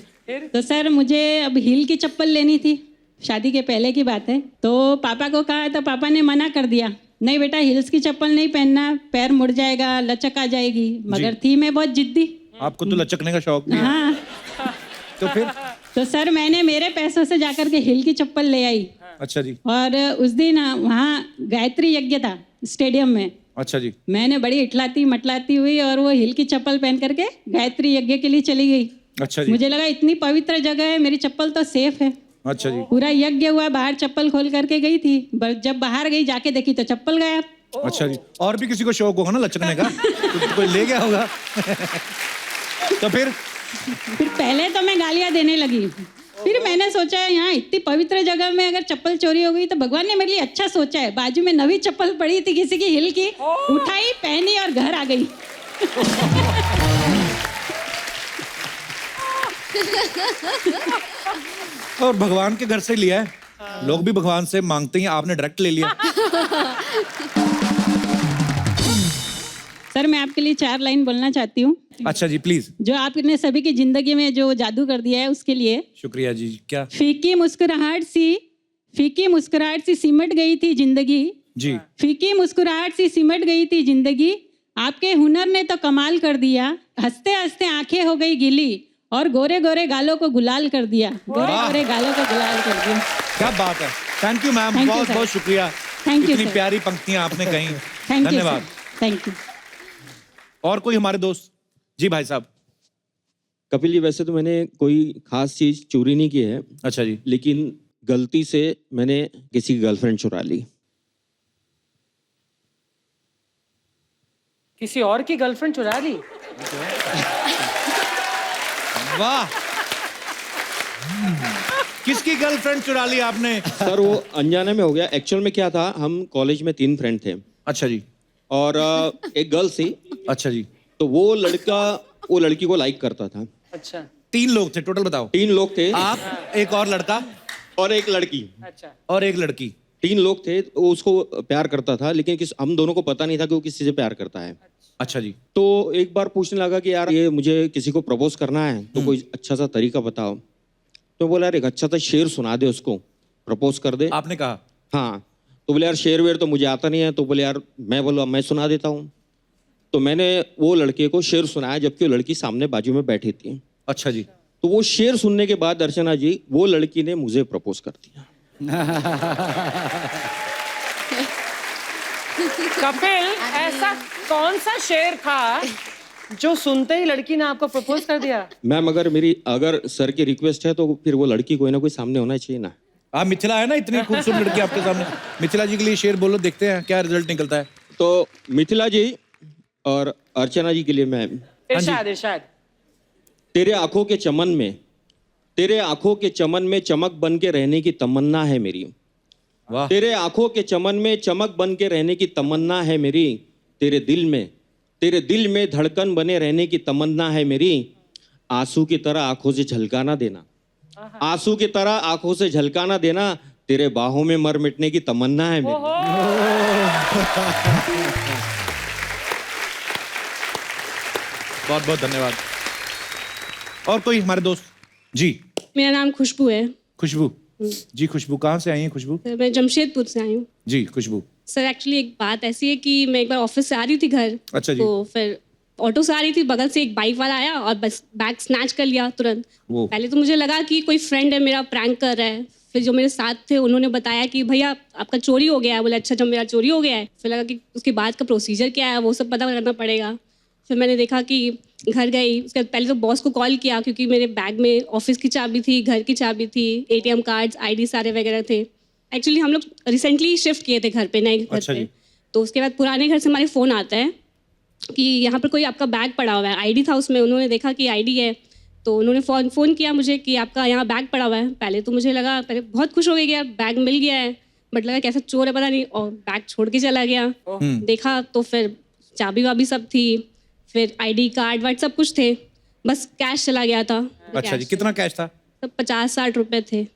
तो सर मुझे अब हील की चप्पल लेनी थी, शादी के पहले की बात है। तो पापा को कहा तो पापा ने मना कर दिया, नहीं बेटा हील्स की चप्पल नहीं पहनना, पैर मुड़ जाएगा, लचक आ जाएगी। मगर थी मैं बहुत जिद्दी। आपको तो लचकने का शौक भी है। हाँ। तो फिर? तो सर मैंने मेरे पैसों से जाकर के हील की चप्पल ले आई। अच्छा जी। और उस दिन वहाँ गायत्री यज्ञ था स्टेडियम में। अच्छा जी। मैंने बड़ी इटलाती मटलाती हुई और वो हील की चप्पल पहन करके गायत्री यज्ञ के लिए चली गई। अच्छा जी। मुझे लगा इतनी पवित्र जगह है, मेरी चप्पल तो सेफ है। अच्छा जी। पूरा यज्ञ हुआ, बाहर चप्पल खोल करके गई थी। जब बाहर गई जाके देखी तो चप्पल गायब। अच्छा जी। और भी किसी को शौक होगा ना लचकने का, तो कोई ले गया होगा। तो फिर पहले तो मैं गालियां देने लगी। फिर मैंने सोचा यहाँ इतनी पवित्र जगह में अगर चप्पल चोरी हो गई तो भगवान ने मेरे लिए अच्छा सोचा है। बाजू में नवी चप्पल पड़ी थी किसी की हिल की, उठाई पहनी और घर आ गई। और भगवान के घर से लिया है। लोग भी भगवान से मांगते हैं, आपने डायरेक्ट ले लिया। सर मैं आपके लिए 4 लाइन बोलना चाहती हूँ। अच्छा जी, प्लीज। जो आपने सभी की जिंदगी में जो जादू कर दिया है उसके लिए शुक्रिया जी। क्या? फीकी मुस्कुराहट सी सिमट गई थी जिंदगी जी। फीकी मुस्कुराहट सी सिमट गई थी जिंदगी, आपके हुनर ने तो कमाल कर दिया। हंसते हंसते आंखें हो गई गीली और गोरे गोरे गालों को गुलाल कर दिया। गोरे गोरे गालों को गुलाल कर दिया। क्या बात है। Thank you ma'am, Thank you, बहुत sir. बहुत शुक्रिया। Thank you, इतनी sir. प्यारी पंक्तियां आपने कही। थैंक यू धन्यवाद। Thank you. और कोई हमारे दोस्त? जी भाई साहब। कपिल जी, वैसे तो मैंने कोई खास चीज चोरी नहीं की है। अच्छा जी। लेकिन गलती से मैंने किसी की गर्लफ्रेंड चुरा ली। किसी और की गर्लफ्रेंड चुरा ली? वाह। किसकी गर्लफ्रेंड चुरा ली आपने? सर वो अनजाने में हो गया। एक्चुअल में क्या था, हम कॉलेज में 3 फ्रेंड थे। अच्छा जी। और एक गर्ल थी। अच्छा जी। तो वो लड़का वो लड़की को लाइक करता था। अच्छा। 3 लोग थे टोटल, बताओ। 3 लोग थे। आप, एक और लड़का और एक लड़की। अच्छा। और एक लड़की। 3 लोग थे। वो उसको प्यार करता था, लेकिन हम दोनों को पता नहीं था कि वो किसी से प्यार करता है। अच्छा जी। तो एक बार पूछने लगा कि यार ये मुझे किसी को प्रपोज करना है, तो कोई अच्छा सा तरीका बताओ। तो बोला यार एक अच्छा सा शेर सुना दे उसको, प्रपोज कर दे। आपने कहा? हाँ। तो बोले यार शेर वेर तो मुझे आता नहीं है। तो बोले यार मैं सुना देता हूँ। तो मैंने वो लड़के को शेर सुनाया जबकि वो लड़की सामने बाजू में बैठी थी। अच्छा जी। तो वो शेर सुनने के बाद अर्चना जी वो लड़की ने मुझे प्रपोज कर दिया। कपिल, ऐसा कौन सा शेर था जो सुनते ही लड़की ने आपको प्रपोज कर दिया? मैम अगर सर की रिक्वेस्ट है तो फिर वो लड़की कोई ना कोई सामने होना चाहिए ना। आप मिथिला है ना, इतनी खूबसूरत लड़की आपके सामने, मिथिला जी के लिए शेर बोलो, देखते हैं क्या रिजल्ट निकलता है। तो मिथिला जी और अर्चना जी के लिए मैं इरशाद। तेरे आंखों के चमन में चमक बन के रहने की तमन्ना है मेरी। वाह। तेरे आंखों के चमन में चमक बन के रहने की तमन्ना है मेरी। तेरे दिल में धड़कन बने रहने की तमन्ना है मेरी। आंसू की तरह आंखों से झलकाना देना, आंसू की तरह आंखों से झलकाना देना। तेरे बाहों में मर मिटने की तमन्ना है मेरी। बहुत बहुत धन्यवाद। और कोई हमारे दोस्त जी? मेरा नाम खुशबू है। खुशबू जी, खुशबू कहाँ से आई हैं खुशबू? मैं जमशेदपुर से आई हूँ। जी खुशबू। सर एक्चुअली एक बात ऐसी है कि मैं एक बार ऑफिस से आ रही थी घर। अच्छा जी। तो फिर ऑटो से आ रही थी, बगल से एक बाइक वाला आया और बस बैग स्नैच कर लिया तुरंत। पहले तो मुझे लगा कि कोई फ्रेंड है मेरा, प्रैंक कर रहा है। फिर जो मेरे साथ थे उन्होंने बताया कि भैया आपका चोरी हो गया है। बोले अच्छा, जब मेरा चोरी हो गया है, फिर लगा कि उसके बाद का प्रोसीजर क्या है वो सब पता करना पड़ेगा। फिर मैंने देखा कि घर गई, उसके बाद पहले तो बॉस को कॉल किया क्योंकि मेरे बैग में ऑफिस की चाबी थी, घर की चाबी थी, ATM कार्ड्स, ID सारे वगैरह थे। एक्चुअली हम लोग रिसेंटली शिफ्ट किए थे घर पे, नए घर पे। तो उसके बाद पुराने घर से हमारे फ़ोन आता है कि यहाँ पर कोई आपका बैग पड़ा हुआ है। ID था उसमें, उन्होंने देखा कि ID है तो उन्होंने फ़ोन किया मुझे कि आपका यहाँ बैग पड़ा हुआ है। पहले तो मुझे लगा, पहले बहुत खुश हो गई कि यार बैग मिल गया है, बट लगा कैसा चोर है पता नहीं, और बैग छोड़ के चला गया। देखा तो फिर चाबी वाबी सब थी, फिर ID कार्ड वार्ड सब कुछ थे, बस कैश चला गया था। अच्छा जी, कितना कैश था? तो 50-60 रुपए थे।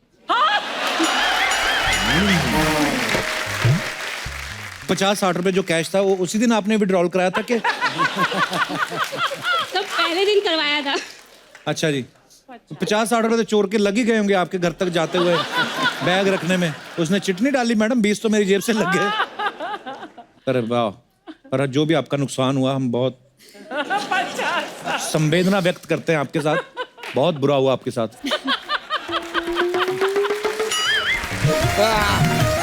50-60 रुपए जो कैश था वो उसी दिन आपने विड्रॉल कराया था कि? तो पहले दिन करवाया था। अच्छा जी। तो 50-60 रुपए तो चोर के लग ही गए होंगे आपके घर तक जाते हुए बैग रखने में। उसने चिटनी डाली, मैडम 20 तो मेरी जेब से लग गए। अरे वाह। पर जो भी आपका नुकसान हुआ, हम बहुत संवेदना व्यक्त करते हैं आपके साथ। बहुत बुरा हुआ आपके साथ।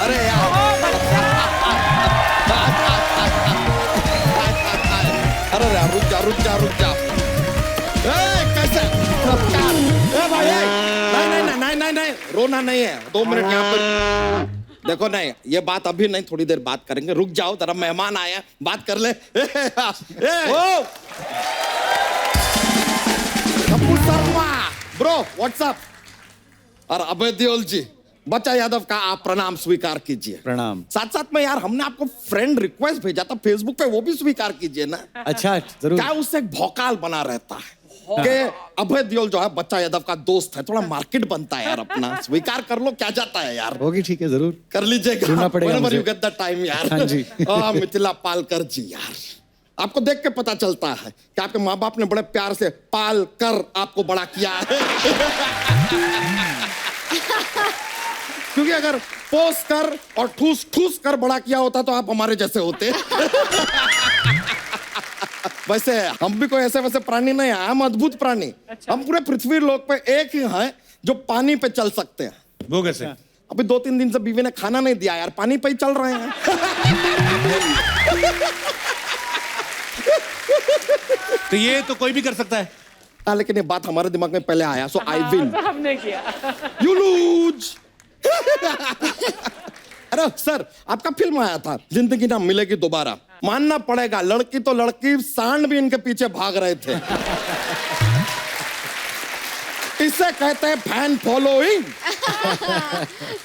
अरे यार, अरे यार, रुक जा। कैसे? भाई, नहीं, रोना नहीं है। 2 मिनट यहाँ पर देखो। नहीं, ये बात अभी नहीं, थोड़ी देर बात करेंगे। रुक जाओ, तेरा मेहमान आया, बात कर ले। Kapoor Sharma bro, what's up. और अभय देओल जी, बच्चा यादव का आप प्रणाम स्वीकार कीजिए। प्रणाम। साथ साथ में यार, हमने आपको फ्रेंड रिक्वेस्ट भेजा था फेसबुक पे, वो भी स्वीकार कीजिए ना। अच्छा, जरूर। क्या उससे एक भौकाल बना रहता है कि अभय देओल जो है बच्चा यादव का दोस्त है, थोड़ा मार्केट बनता है यार अपना। स्वीकार कर लो, क्या जाता है यार। होगी, ठीक है, जरूर कर लीजिएगा। सुनना पड़ेगा मुझे। you get the time यार। हाँ जी। मिथिला पालकर जी यार, आपको देख के पता चलता है कि आपके माँ बाप ने बड़े प्यार से पाल कर आपको बड़ा किया है। क्योंकि अगर पोस कर और ठूस ठूस कर बड़ा किया होता तो आप हमारे जैसे होते। वैसे हम भी कोई ऐसे वैसे प्राणी नहीं है, हम अद्भुत प्राणी। हम पूरे पृथ्वी लोक पे एक ही हैं जो पानी पे चल सकते हैं। वो कैसे? अभी 2-3 दिन से बीवी ने खाना नहीं दिया यार, पानी पे ही चल रहे हैं। तो ये तो कोई भी कर सकता है। हाँ, लेकिन ये बात हमारे दिमाग में पहले आया, सो आई विन, हमने किया। You lose. अरे सर, आपका फिल्म आया था जिंदगी ना मिलेगी दोबारा। मानना पड़ेगा, लड़की तो लड़की, सांड भी इनके पीछे भाग रहे थे। इसे कहते हैं फैन फॉलोइंग।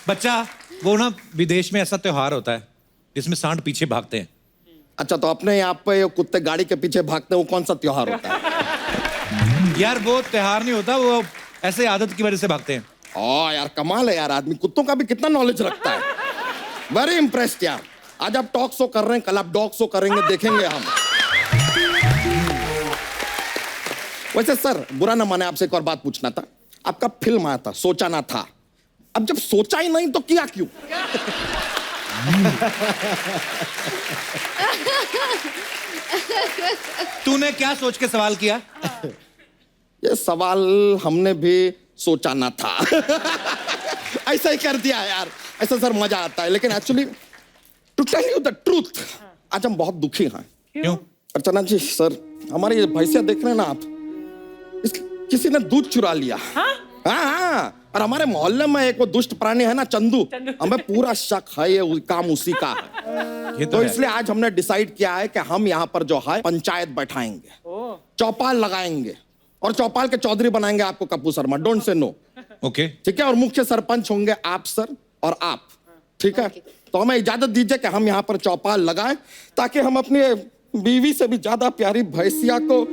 बच्चा, वो ना विदेश में ऐसा त्योहार होता है जिसमें सांड पीछे भागते हैं। अच्छा, तो अपने यहाँ पे कुत्ते गाड़ी के पीछे भागते हैं, वो कौन सा त्योहार होता है? यार वो त्योहार नहीं होता, वो ऐसे आदत की वजह से भागते हैं। ओ यार, कमाल है यार, आदमी कुत्तों का भी कितना नॉलेज रखता है। वेरी इंप्रेस्ड यार। आज आप टॉक शो कर रहे हैं, कल आप डॉग शो करेंगे, देखेंगे हम। वैसे सर, बुरा ना माने, आपसे एक और बात पूछना था। आपका फिल्म आया था, सोचा ना था। अब जब सोचा ही नहीं तो किया क्यों? तूने क्या सोच के सवाल किया? ये सवाल हमने भी सोचा ना था। ऐसा ही कर दिया यार, ऐसा सर मजा आता है। लेकिन actually to tell you the truth, आज हम बहुत दुखी हैं। क्यों? अर्चना जी सर, हमारी ये भैंसिया देख रहे हैं ना आप, किसी ने दूध चुरा लिया। हाँ, और हमारे मोहल्ले में एक वो दुष्ट प्राणी है ना, चंदू, हमें पूरा शक है ये काम उसी का है। तो इसलिए आज हमने डिसाइड किया है कि हम यहाँ पर जो है पंचायत बैठाएंगे, चौपाल लगाएंगे और चौपाल के चौधरी बनाएंगे आपको Kappu Sharma. Don't say no. Okay, ठीक है, और मुख्य सरपंच होंगे आप सर और आप। ठीक है, तो हमें इजाजत दीजिए कि हम यहाँ पर चौपाल लगाएं, ताकि हम अपनी बीवी से भी ज्यादा प्यारी भैंसिया को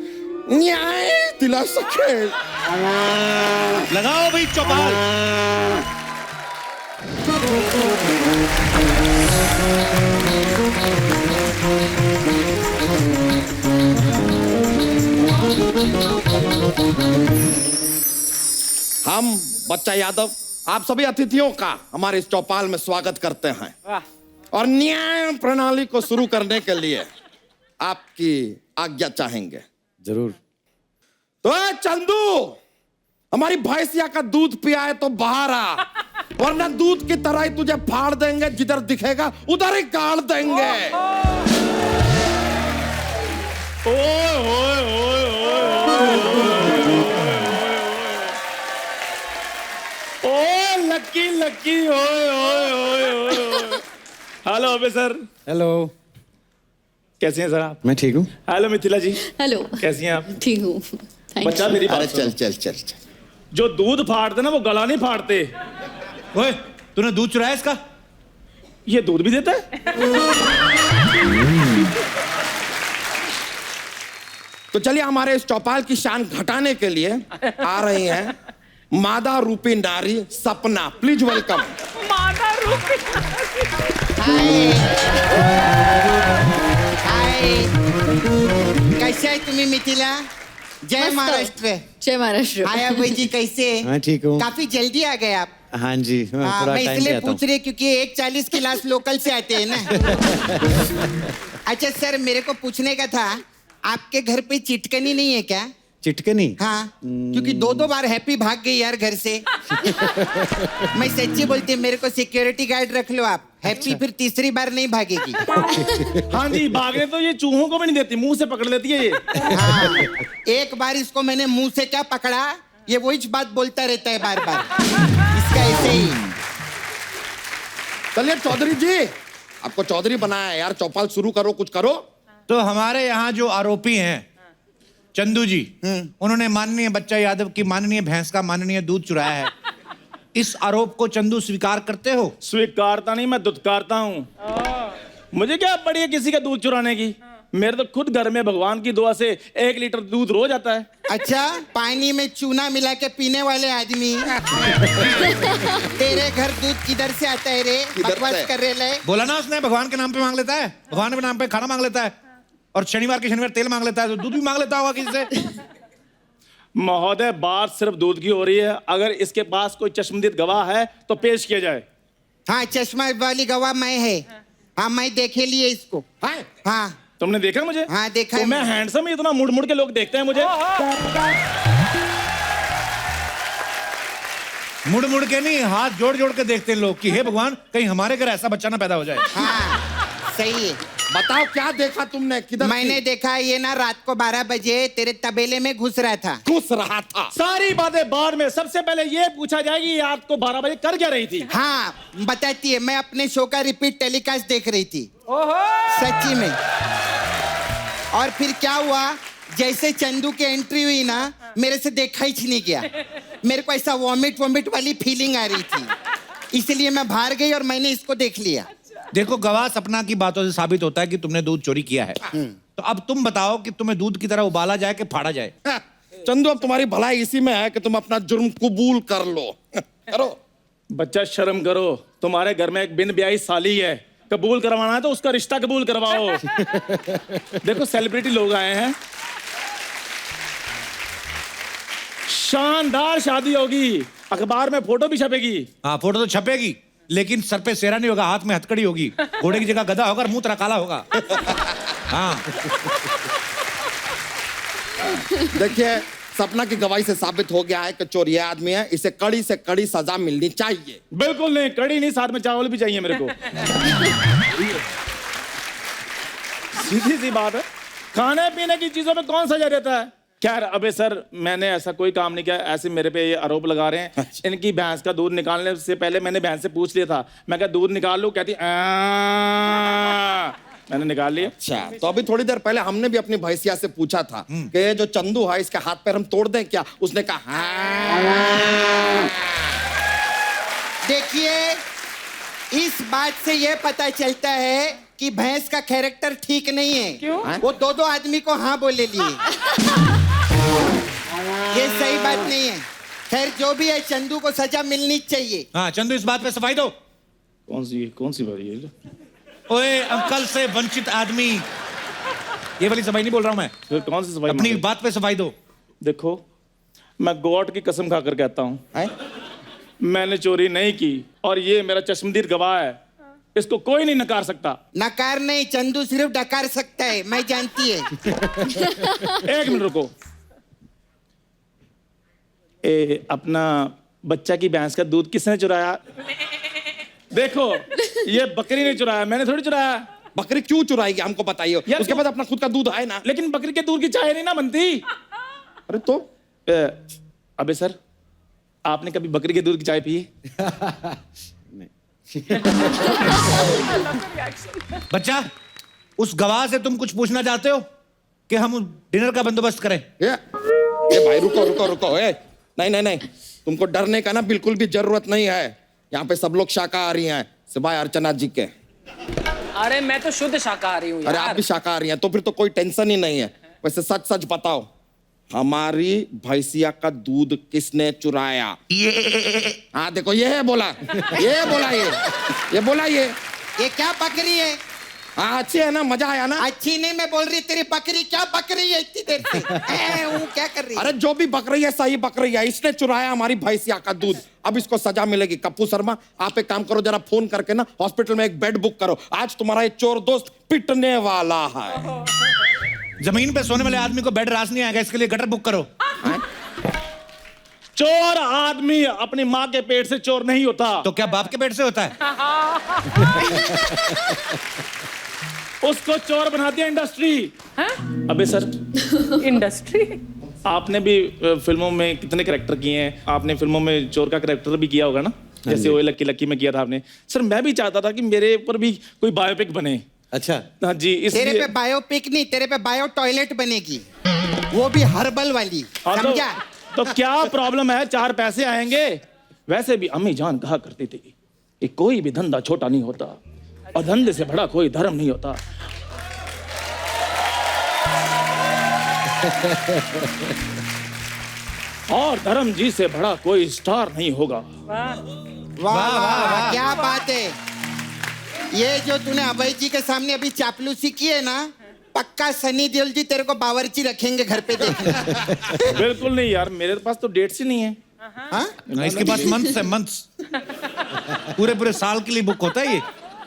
न्याय दिला सके। लगाओ भाई चौपाल। हम बच्चा यादव आप सभी अतिथियों का हमारे इस चौपाल में स्वागत करते हैं और न्याय प्रणाली को शुरू करने के लिए आपकी आज्ञा चाहेंगे। जरूर। तो चंदू, हमारी भैंसिया का दूध पिया है तो बाहर आ, वरना दूध की तरह ही तुझे फाड़ देंगे, जिधर दिखेगा उधर ही गाड़ देंगे। लक्की लक्की ओए ओए ओए ओए। Hello officer. हेलो, कैसे हैं सर आप? मैं ठीक हूँ। हेलो मिथिला जी। हेलो, कैसी हैं आप? ठीक हूँ। बच्चा मेरी बात अरे सुनो। चल चल चल चल। जो दूध फाड़ते ना वो गला नहीं फाड़ते। ओए, तूने दूध चुराया इसका? ये दूध भी देता है? तो चलिए हमारे इस चौपाल की शान घटाने के लिए आ रही हैं मादा रूपी नारी सपना। Please welcome. मादा रूपी। हाय, कैसे है तुम्हें मिथिला? जय महाराष्ट्र। जय महाराष्ट्र। आया भाई जी, कैसे? मैं ठीक हूँ। काफी जल्दी आ गए आप। हाँ जी, मैं हाँ, थोड़ा मैं टाइम इसलिए पे आता हूँ। पूछ रही क्योंकि 1:40 क्लास लोकल से आते हैं ना। अच्छा सर, मेरे को पूछने का था, आपके घर पे चिटकनी नहीं है क्या? चिटकनी? हाँ, क्योंकि 2 बार हैप्पी भाग गई यार घर से। मैं सच्ची बोलती, मेरे को सिक्योरिटी गार्ड रख लो आप। हैप्पी फिर तीसरी बार नहीं भागेगी। हाँ जी, भागने तो ये चूहों को भी नहीं देती, मुंह से पकड़ लेती है ये। हाँ, एक बार इसको मैंने मुंह से क्या पकड़ा, ये वही बात बोलता रहता है बार बार। इसका ऐसे ही। चलिए चौधरी जी, आपको चौधरी बनाया है यार, चौपाल शुरू करो, कुछ करो। तो हमारे यहाँ जो आरोपी हैं चंदू जी, उन्होंने माननीय बच्चा यादव की माननीय भैंस का माननीय दूध चुराया है। इस आरोप को चंदू स्वीकार करते हो? स्वीकारता नहीं, मैं दुत्कारता हूँ। मुझे क्या पड़ी है किसी का दूध चुराने की? मेरे तो खुद घर में भगवान की दुआ से 1 लीटर दूध रोज आता है। अच्छा, पानी में चूना मिला के पीने वाले आदमी। तेरे घर दूध किधर से आता है रे? बकवास कर रहे ले। बोला ना उसने, भगवान के नाम पे मांग लेता है, भगवान के नाम पे खाना मांग लेता है, और शनिवार के शनिवार तेल मांग लेता है, तो दूध भी मांग लेता होगा किसी से। महोदय, बात सिर्फ दूध की हो रही है। अगर इसके पास कोई चश्मदीद गवाह है तो पेश किया जाए। हाँ, चश्मा वाली गवाह मैं है। हाँ, मैं देखे लिए इसको। हाँ, तुमने देखा मुझे? हाँ, देखा तो है। मैं हैंडसम, इतना मुड़ मुड़ के लोग देखते हैं मुझे। मुड़ मुड़ के नहीं, हाथ जोड़ जोड़ के देखते हैं लोग कि हे भगवान, कहीं हमारे घर ऐसा बच्चा ना पैदा हो जाए। हाँ, सही है। बताओ क्या देखा तुमने? किधर? मैंने देखा ये ना रात को 12 बजे तेरे तबेले में घुस रहा था। घुस रहा था? सारी बातें बाद में, सबसे पहले ये पूछा जाएगी ये रात को 12 बजे कर क्या रही थी? हाँ, बताती है। मैं अपने शो का रिपीट टेलीकास्ट देख रही थी। सच्ची में। और फिर क्या हुआ, जैसे चंदू की एंट्री हुई ना, मेरे से देखा ही नहीं गया। मेरे को ऐसा वॉमिट वाली फीलिंग आ रही थी, इसलिए मैं बाहर गई और मैंने इसको देख लिया। देखो, गवाह सपना की बातों से साबित होता है कि तुमने दूध चोरी किया है। तो अब तुम बताओ कि तुम्हें दूध की तरह उबाला जाए कि फाड़ा जाए? चंदू, अब तुम्हारी भलाई इसी में है कि तुम अपना जुर्म कबूल कर लो। करो। बच्चा शर्म करो, तुम्हारे घर में एक बिन ब्याही साली है, कबूल करवाना है तो उसका रिश्ता कबूल करवाओ। देखो, सेलिब्रिटी लोग आए हैं, शानदार शादी होगी, अखबार में फोटो भी छपेगी। हाँ, फोटो तो छपेगी, लेकिन सर पे सेहरा नहीं होगा, हाथ में हथकड़ी होगी, घोड़े की जगह गधा होगा और मुंह तेरा काला होगा। हाँ। देखिए, सपना की गवाही से साबित हो गया है कि चोर ये आदमी है, इसे कड़ी से कड़ी सजा मिलनी चाहिए। बिल्कुल नहीं, कड़ी नहीं, साथ में चावल भी चाहिए मेरे को। सीधी सी बात है, खाने पीने की चीजों में कौन सजा देता है? खैर अबे सर, मैंने ऐसा कोई काम नहीं किया, ऐसे मेरे पे ये आरोप लगा रहे हैं। इनकी भैंस का दूध निकालने से पहले मैंने भैंस से पूछ लिया था, मैं क्या दूध निकाल लूं? कहती मैंने निकाल लिया। अच्छा, तो अभी थोड़ी देर पहले हमने भी अपनी भैंसिया से पूछा था कि ये जो चंदू है इसके हाथ पैर हम तोड़ दें क्या? उसने कहा हाँ। देखिए, इस बात से ये पता चलता है कि भैंस का कैरेक्टर ठीक नहीं है। क्यों? वो दो आदमी को हाँ बोले लिए। ये सही बात नहीं है। खैर जो भी है, चंदू को सजा मिलनी चाहिए। हाँ चंदू, इस बात पे सफाई दो। कौन सी बारी है? ओए, अंकल से वंचित आदमी, ये वाली सफाई नहीं बोल रहा हूं मैं। फिर कौन सी सफाई? अपनी बात पे सफाई दो। देखो, मैं गॉड की कसम खाकर कहता हूं, मैंने चोरी नहीं की और ये मेरा चश्मदीद गवाह है, इसको कोई नहीं नकार सकता। नकार नहीं, चंदू सिर्फ डकार सकता है, मैं जानती है। एक मिनट रुको। अपना बच्चा की भैंस का दूध किसने चुराया? देखो, ये बकरी ने चुराया, मैंने थोड़ी चुराया। बकरी क्यों चुराएगी हमको बताइए? उसके बाद अपना खुद का दूध है ना। लेकिन बकरी के दूध की चाय नहीं ना बनती। अरे तो अबे सर, आपने कभी बकरी के दूध की चाय पी है? बच्चा, उस गवाह से तुम कुछ पूछना चाहते हो कि हम डिनर का बंदोबस्त करें? ये भाई रुको। नहीं, तुमको डरने का ना बिल्कुल भी जरूरत नहीं है। यहाँ पे सब लोग शाकाहारी हैं सिवाय अर्चना जी के। अरे मैं तो शुद्ध शाकाहारी हूँ। अरे आप भी शाकाहारी हैं, तो फिर तो कोई टेंशन ही नहीं है। वैसे सच बताओ, हमारी भैंसिया का दूध किसने चुराया? हाँ देखो, ये बोला ये क्या बकरी है? हाँ अच्छी है ना, मजा आया ना? अच्छी नहीं, मैं बोल रही तेरी बकरी क्या बक रही है इतनी देर से? क्या कर रही है? अरे जो भी बक रही है सही बक रही है, इसने चुराया हमारी भैंसिया का दूध, अब इसको सजा मिलेगी। कप्पू शर्मा, आप एक काम करो, जरा फोन करके ना हॉस्पिटल में एक बेड बुक करो, आज तुम्हारा ये चोर दोस्त पिटने वाला है। जमीन पे सोने वाले आदमी को बेड रास नहीं आएगा, इसके लिए गटर बुक करो। चोर आदमी अपनी माँ के पेट से चोर नहीं होता। तो क्या बाप के पेट से होता है? उसको चोर बना दिया इंडस्ट्री। अबे सर, इंडस्ट्री? आपने भी फिल्मों में कितने कैरेक्टर किए हैं? आपने फिल्मों में चोर का कैरेक्टर भी किया होगा ना, जैसे वो लक्की लक्की में किया था आपने। सर मैं भी चाहता था कि मेरे ऊपर भी कोई बायोपिक बने। अच्छा। हाँ जी, तेरे पे बायोपिक नहीं, तेरे पे बायो टॉयलेट बनेगी, वो भी हर्बल वाली, समझा? तो क्या प्रॉब्लम है, 4 पैसे आएंगे। वैसे भी अम्मी जान कहा करती थी कि कोई भी धंधा छोटा नहीं होता और धंधे से बड़ा कोई धर्म नहीं होता। और धर्म जी से बड़ा कोई स्टार नहीं होगा। वाह, क्या बात है। ये जो तूने अभय जी के सामने अभी चापलूसी की है ना, पक्का सनी देओल जी तेरे को बावर्ची रखेंगे घर पे देखने। बिल्कुल नहीं यार, मेरे पास तो डेट्स ही नहीं है। इसके पास मंथ्स है, मंथ्स। पूरे साल के लिए बुक होता है ये।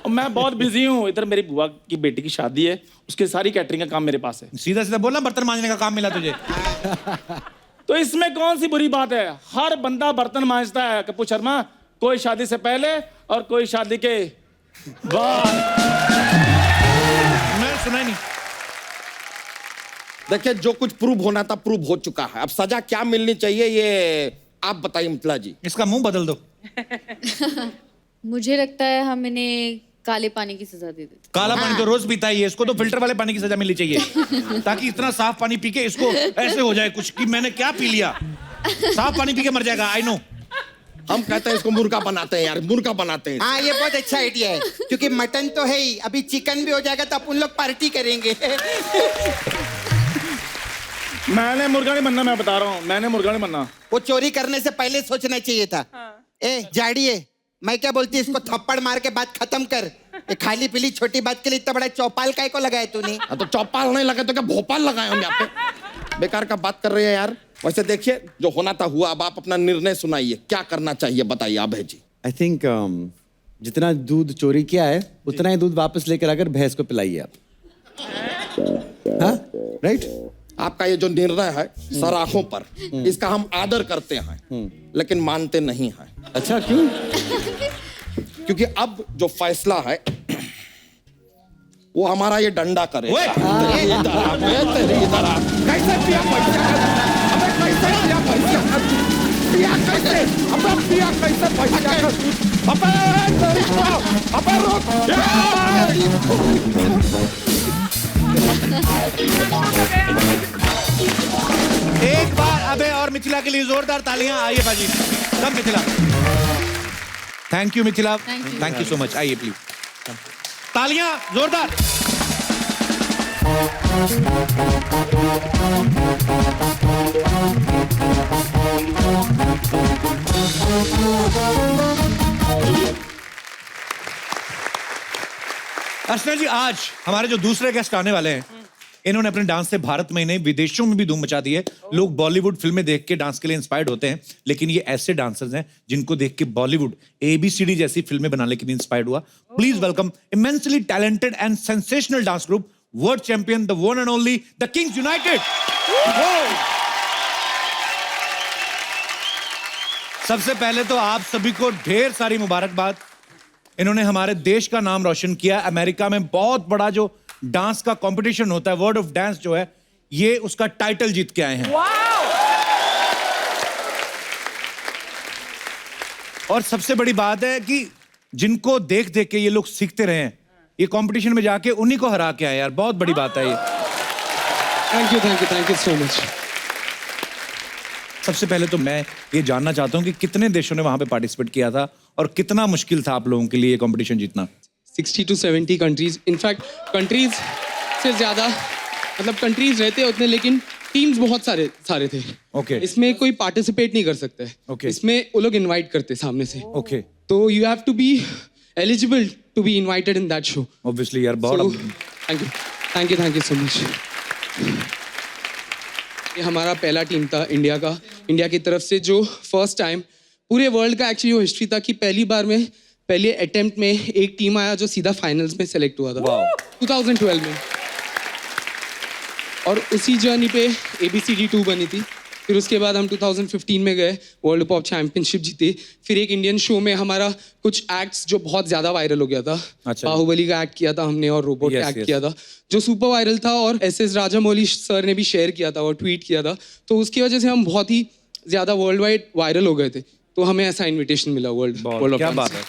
मैं बहुत बिजी हूँ, इधर मेरी बुआ की बेटी की शादी है, उसकी सारी कैटरिंग का काम मेरे पास है। सीधा बोलना, बर्तन मांजने का काम मिला तुझे। तो इसमें कौन सी बुरी बात है? हर बंदा बर्तन मांजता है कप्पू शर्मा, कोई शादी से पहले और कोई शादी के बाद। मैं सुना नहीं। देखिए, जो कुछ प्रूव होना था प्रूव हो चुका है, अब सजा क्या मिलनी चाहिए ये आप बताइए मिथिला जी। इसका मुंह बदल दो। मुझे लगता है हम इन्हें काले पानी की सजा दे देते। काला पानी तो रोज पीता ही है, इसको तो फिल्टर वाले पानी की सजा मिलनी चाहिए, ताकि इतना साफ पानी पी के इसको ऐसे हो जाए कुछ कि मैंने क्या पी लिया। साफ पानी पी के मर जाएगा। I know. हम कहते हैं इसको मुर्गा बनाते हैं यार, मुर्गा बनाते हैं। हाँ, ये बहुत अच्छा आइडिया है, क्योंकि मटन तो है ही, अभी चिकन भी हो जाएगा तो अपन लोग पार्टी करेंगे। मैंने मुर्गा नहीं बनना, मैं बता रहा हूँ, मैंने मुर्गा नहीं बनना। वो चोरी करने से पहले सोचना चाहिए था। जाड़िए, मैं क्या बोलती, इसको थप्पड़ मार के बात खत्म कर। ये खाली पीली छोटी बात के लिए इतना बड़ा चौपाल काय को लगाया तूने? तो चौपाल नहीं लगे तो क्या भोपाल लगाए हम यहाँ पे? बेकार का बात कर रहे हैं यार। वैसे देखिए, जो होना था हुआ, अब आप अपना निर्णय सुनाइए, क्या करना चाहिए बताइए अभय जी। आई थिंक जितना दूध चोरी किया है उतना ही दूध वापस लेकर आकर भैंस को पिलाइए आप। हाँ, राइट? आपका ये जो निर्णय है सराखों पर, इसका हम आदर करते हैं लेकिन मानते नहीं हैं। अच्छा क्यों? क्योंकि अब जो फैसला है वो हमारा ये डंडा करेगा। तेरी इधर आ, तेरी इधर आ। कैसे पिया पैसा? अबे कैसे पिया पैसा? पिया कैसे? अबे पिया कैसे पैसा? अबे तेरी तो, अबे रुक। एक बार अबे और मिथिला के लिए जोरदार तालियां। आइए बाजी, सब Mithila. Thank you Mithila, thank you so much. आइए प्लीज, तालियां जोरदार। अर्चना जी, आज हमारे जो दूसरे गेस्ट आने वाले हैं, इन्होंने अपने डांस से भारत में ही नहीं विदेशों में भी धूम मचा दी है। लोग बॉलीवुड फिल्में देख के डांस के लिए इंस्पायर्ड होते हैं, लेकिन ये ऐसे डांसर्स हैं जिनको देख के बॉलीवुड ABCD जैसी फिल्में बनाने के लिए इंस्पायर्ड हुआ। Please welcome immensely talented and sensational dance group, world champion, the one and only the Kings United. सबसे पहले तो आप सभी को ढेर सारी मुबारकबाद। इन्होंने हमारे देश का नाम रोशन किया। अमेरिका में बहुत बड़ा जो डांस का कंपटीशन होता है, वर्ल्ड ऑफ डांस जो है, ये उसका टाइटल जीत के आए हैं। और सबसे बड़ी बात है कि जिनको देख देख के ये लोग सीखते रहे हैं, ये कंपटीशन में जाके उन्हीं को हरा के आए यार। बहुत बड़ी बात है ये। Thank you so much. सबसे पहले तो मैं ये जानना चाहता हूं कि कितने देशों ने वहां पे पार्टिसिपेट किया था और कितना मुश्किल था आप लोगों के लिए ये कंपटीशन जीतना? 60 to 70 कंट्रीज। इनफैक्ट कंट्रीज से ज्यादा, मतलब कंट्रीज रहते उतने, लेकिन टीम्स बहुत सारे थे। ओके। इसमें कोई पार्टिसिपेट नहीं कर सकता है। ओके। इसमें वो लोग इनवाइट करते सामने से। ओके। तो you have to be eligible to be invited in that show. Obviously यार, बहुत थैंक यू सो मच। ये हमारा पहला टीम था इंडिया की तरफ से, जो फर्स्ट टाइम पूरे वर्ल्ड का एक्चुअली वो हिस्ट्री था कि पहली बार में, पहले अटेम्प्ट में एक टीम आया जो सीधा फाइनल्स में सेलेक्ट हुआ था 2012 में। और उसी जर्नी पे ABCD 2 बनी थी। फिर उसके बाद हम 2015 में गए, वर्ल्ड पॉप चैंपियनशिप जीते। फिर एक इंडियन शो में हमारा कुछ एक्ट्स जो बहुत ज्यादा वायरल हो गया था। अच्छा। बाहुबली का एक्ट किया था हमने और रोबोट का एक्ट किया था जो सुपर वायरल था, और SS राजामौली सर ने भी शेयर किया था और ट्वीट किया था। तो उसकी वजह से हम बहुत ही ज्यादा वर्ल्ड वाइड वायरल हो गए थे। तो हमें ऐसा इन्विटेशन मिला वर्ल्ड ऑफ क्या बात है।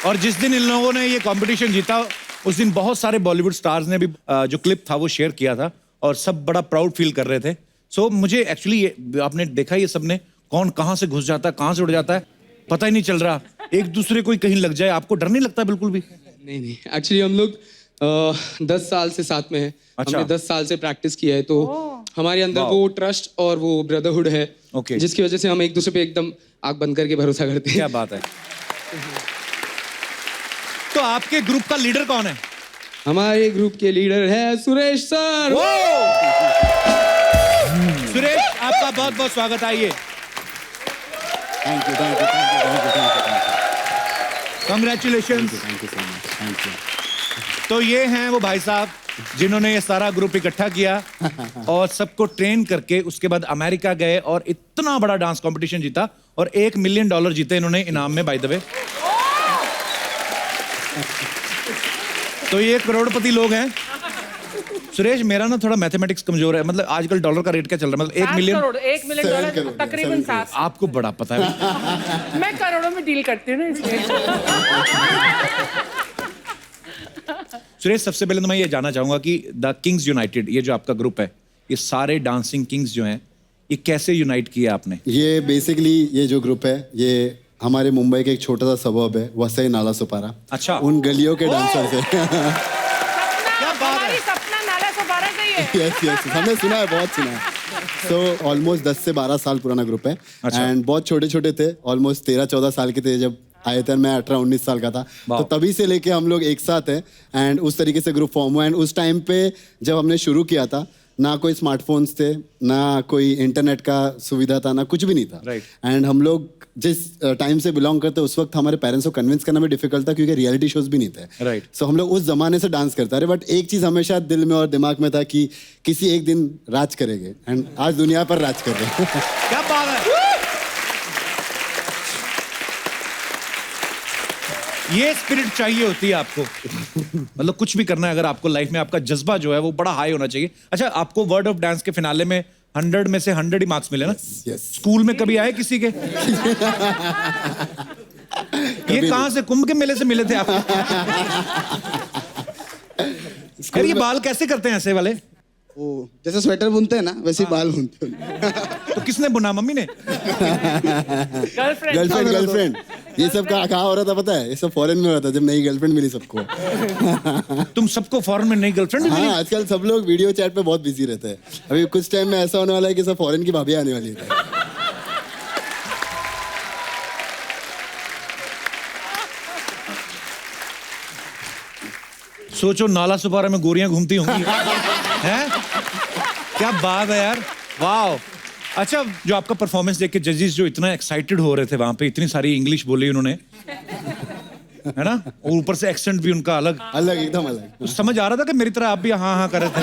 और जिस दिन इन लोगों ने ये कंपटीशन जीता, उस दिन बहुत सारे बॉलीवुड स्टार्स ने भी जो क्लिप था वो शेयर किया था और सब बड़ा प्राउड फील कर रहे थे। सो मुझे एक्चुअली आपने देखा ये सबने कौन कहां से घुस जाता है, कहां से उड़ जाता है, पता ही नहीं चल रहा। एक दूसरे को कहीं लग जाए, आपको डर नहीं लगता बिल्कुल भी? नहीं, एक्चुअली हम लोग 10 साल से साथ में हैं। अच्छा। हमने 10 साल से प्रैक्टिस किया है, तो हमारे अंदर वो ट्रस्ट और वो ब्रदरहुड है, जिसकी वजह से हम एक दूसरे पे एकदम आंख बंद करके भरोसा करते हैं। क्या बात है। तो आपके ग्रुप का लीडर कौन है? हमारे ग्रुप के लीडर है सुरेश सर। सुरेश, आपका बहुत बहुत स्वागत। आइए। Thank you. Congratulations। तो ये हैं वो भाई साहब जिन्होंने ये सारा ग्रुप इकट्ठा किया और सबको ट्रेन करके उसके बाद अमेरिका गए और इतना बड़ा डांस कंपटीशन जीता और $1 मिलियन जीते इन्होंने इनाम में, बाय द वे। तो ये करोड़पति लोग हैं। सुरेश, मेरा ना थोड़ा मैथमेटिक्स कमजोर है, मतलब आजकल डॉलर का रेट क्या चल रहा है? मतलब $1 मिलियन तकरीबन 7। आपको बड़ा पता है। मैं करोड़ों में डील करती हूँ ना, इसलिए। सुरेश, सबसे पहले तो मैं ये जानना चाहूंगा कि द किंग्स यूनाइटेड, ये जो आपका ग्रुप है, ये सारे डांसिंग किंग्स जो हैं, ये कैसे यूनाइट किया आपने? ये बेसिकली ये जो ग्रुप है, ये हमारे मुंबई के एक छोटा सा सबब है, वसई नाला सुपारा। अच्छा। उन गलियों के डांसर्स है। हमारी सपना नाला सुपारा से ही है। यस, हमने सुना है, बहुत सुना है। तो ऑलमोस्ट 10 से 12 साल पुराना ग्रुप है। अच्छा। एंड बहुत छोटे छोटे थे, ऑलमोस्ट 13-14 साल के थे जब आए थे। मैं 18-19 साल का था। तो तभी से लेके हम लोग एक साथ हैं एंड उस तरीके से ग्रुप फॉर्म हुआ। एंड उस टाइम पे जब हमने शुरू किया था, ना कोई स्मार्टफोन्स थे, ना कोई इंटरनेट का सुविधा था, ना कुछ भी नहीं था। एंड हम लोग जिस टाइम से बिलोंग करते उस वक्त हमारे पेरेंट्स को कन्विंस करना भी डिफिकल्ट था क्योंकि रियलिटी शोज भी नहीं थे। सो हम लोग उस जमाने से डांस करते रहे, बट एक चीज हमेशा दिल में और दिमाग में था कि किसी एक दिन राज करेंगे, एंड आज दुनिया पर राज कर रहे हैं। क्या बात है। ये स्पिरिट चाहिए होती है आपको। मतलब कुछ भी करना है अगर आपको लाइफ में, आपका जज्बा जो है वो बड़ा हाई होना चाहिए। अच्छा, आपको वर्ड ऑफ डांस के फिनाले में 100 में से 100 ही मार्क्स मिले ना? स्कूल में कभी आए किसी के? ये कहां से, कुंभ के मेले से मिले थे आप? यार ये बाल कैसे करते हैं ऐसे वाले? वो जैसे स्वेटर बुनते हैं ना, वैसे ही बाल बुनते हैं। तो किसने बुना, मम्मी ने? गर्लफ्रेंड। ये सब कहाँ हो रहा था पता है? ये सब फॉरेन में हो रहा था जब नई गर्लफ्रेंड मिली सबको। तुम सबको फॉरेन में नई गर्लफ्रेंड मिली? हाँ, आजकल सब लोग वीडियो चैट पे बहुत बिजी रहते हैं। अभी कुछ टाइम में ऐसा होने वाला है कि सब फॉरेन की भाभी आने वाली है। सोचो नाला सुपारा में गोरियां घूमती होंगी। हैं? क्या बात है यार, वाह। अच्छा, जो आपका परफॉर्मेंस देख के जजेस जो इतना एक्साइटेड हो रहे थे वहां पे, इतनी सारी इंग्लिश बोली उन्होंने, है ना? और ऊपर से एक्सेंट भी उनका अलग एकदम अलग। तो समझ आ रहा था कि मेरी तरह आप भी हाँ हाँ कर रहे थे?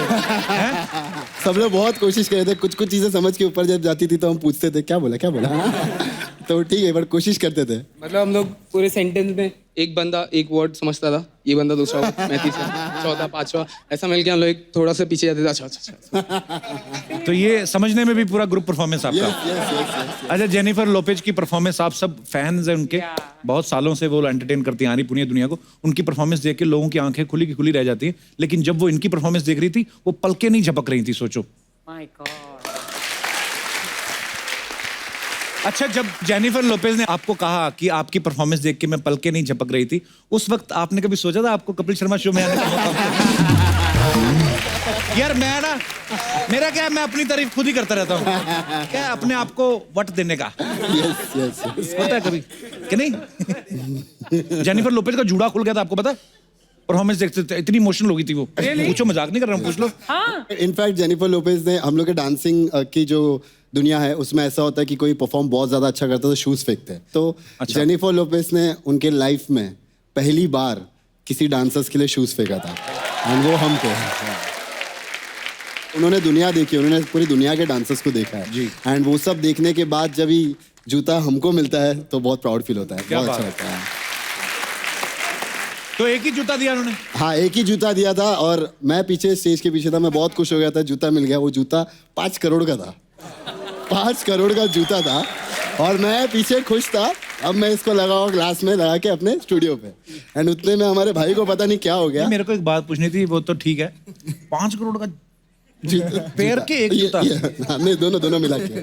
सब लोग बहुत कोशिश कर रहे थे, कुछ कुछ चीजें समझ के ऊपर जब जाती थी तो हम पूछते थे क्या बोला तो ठीक है, बट कोशिश करते थे। मतलब हम लोग पूरे सेंटेंस में एक बंदा एक वर्ड समझता था, ये बंदा दूसरा वर्ड, मैं तीसरा, चौथा, पांचवा, ऐसा मिलके हम लोग एक थोड़ा सा पीछे जाते थे। अच्छा। तो ये समझने में भी पूरा ग्रुप परफॉर्मेंस आपका। अच्छा, जेनिफर लोपेज की परफॉर्मेंस, आप सब फैंस हैं उनके, बहुत सालों से वो एंटरटेन करती आ रही पूरी दुनिया को। उनकी परफॉर्मेंस देख के लोगों की आंखें खुली की खुली रह जाती है, लेकिन जब वो इनकी परफॉर्मेंस देख रही थी वो पलकें नहीं झपक रही थी। सोचो। My God. अच्छा, जब जेनिफर लोपेज ने आपको कहा कि आपकी परफॉर्मेंस देख के मैं पलके नहीं झपक रही थी, उस वक्त आपने कभी सोचा था आपको कपिल शर्मा शो में आने का मौका? यार मैं ना, मेरा क्या है, मैं अपनी तारीफ खुद ही करता रहता हूँ, क्या अपने आप को वट देने का। होता है कभी कि नहीं? जेनिफर लोपेज का जूड़ा खुल गया था, आपको पता है? परफॉर्मेंस देखते थे, इतनी इमोशनल हो गई थी वो। पूछो, मजाक नहीं कर रहा हूँ, पूछ लो। इनफैक्ट जेनिफर लोपेज ने, हम लोग के डांसिंग की जो दुनिया है उसमें ऐसा होता है कि कोई परफॉर्म बहुत ज्यादा अच्छा करता है तो शूज फेंकते हैं। तो जेनिफर लोपेज ने उनके लाइफ में पहली बार किसी डांसर्स के लिए शूज फेंका था, और वो हम थे। उन्होंने दुनिया देखी, उन्होंने पूरी दुनिया के डांसर्स को देखा है, एंड वो सब देखने के बाद जब ही जूता हमको मिलता है तो बहुत प्राउड फील होता है, बहुत अच्छा लगता है। तो एक ही जूता दिया उन्होंने? हाँ, एक ही जूता दिया था, और मैं पीछे स्टेज के पीछे था, मैं बहुत खुश हो गया था, जूता मिल गया। वो जूता 5 करोड़ का था, 5 करोड़ का जूता था, और मैं पीछे खुश था। अब मैं इसको लगाऊं ग्लास में लगा के अपने स्टूडियो पे, एंड उतने में हमारे भाई को पता नहीं क्या हो गया। मेरे को एक बात पूछनी थी, वो तो ठीक है, 5 करोड़ का पैर के एक जूता? नहीं, दोनों मिला के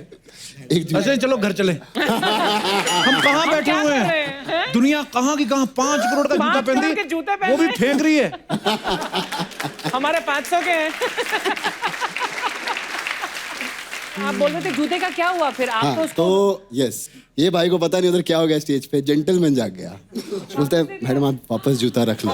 एक जूता। अच्छा, चलो घर चले। हम कहाँ बैठे हुए हैं, दुनिया कहाँ की कहाँ 5 करोड़ का जूता पहन दी, वो भी फेंक रही है। हमारे 500 के हैं। आप बोल रहे थे जूते का क्या हुआ फिर? आप हाँ, तो यस, ये भाई को पता नहीं उधर क्या हो गया, स्टेज पे जेंटलमैन जाग गया, बोलते हैं मैडम आप वापस जूता रख लो।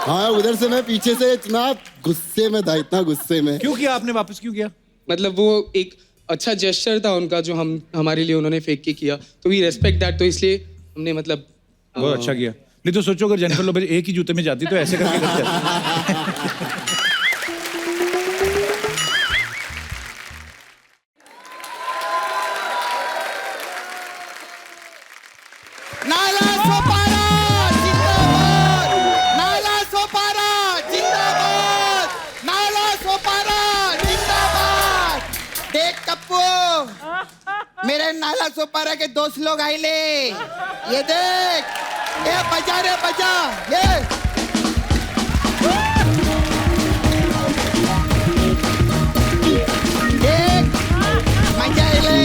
हाँ, उधर से मैं पीछे से इतना गुस्से में था, इतना गुस्से में। क्यों किया आपने, वापस क्यों किया? मतलब वो एक अच्छा जेस्चर था उनका जो हमारे लिए उन्होंने फेंक के किया, तो वी रेस्पेक्ट दैट, तो इसलिए हमने मतलब बहुत अच्छा किया। नहीं तो सोचो अगर जेनिफर लोपेज एक ही जूते में जाती तो ऐसे करके करते। मेरे नाला सोपारा के दोस्त लोग आए ले, ये देख, ये बजा रे बजा, ये देख, मजा आए ले।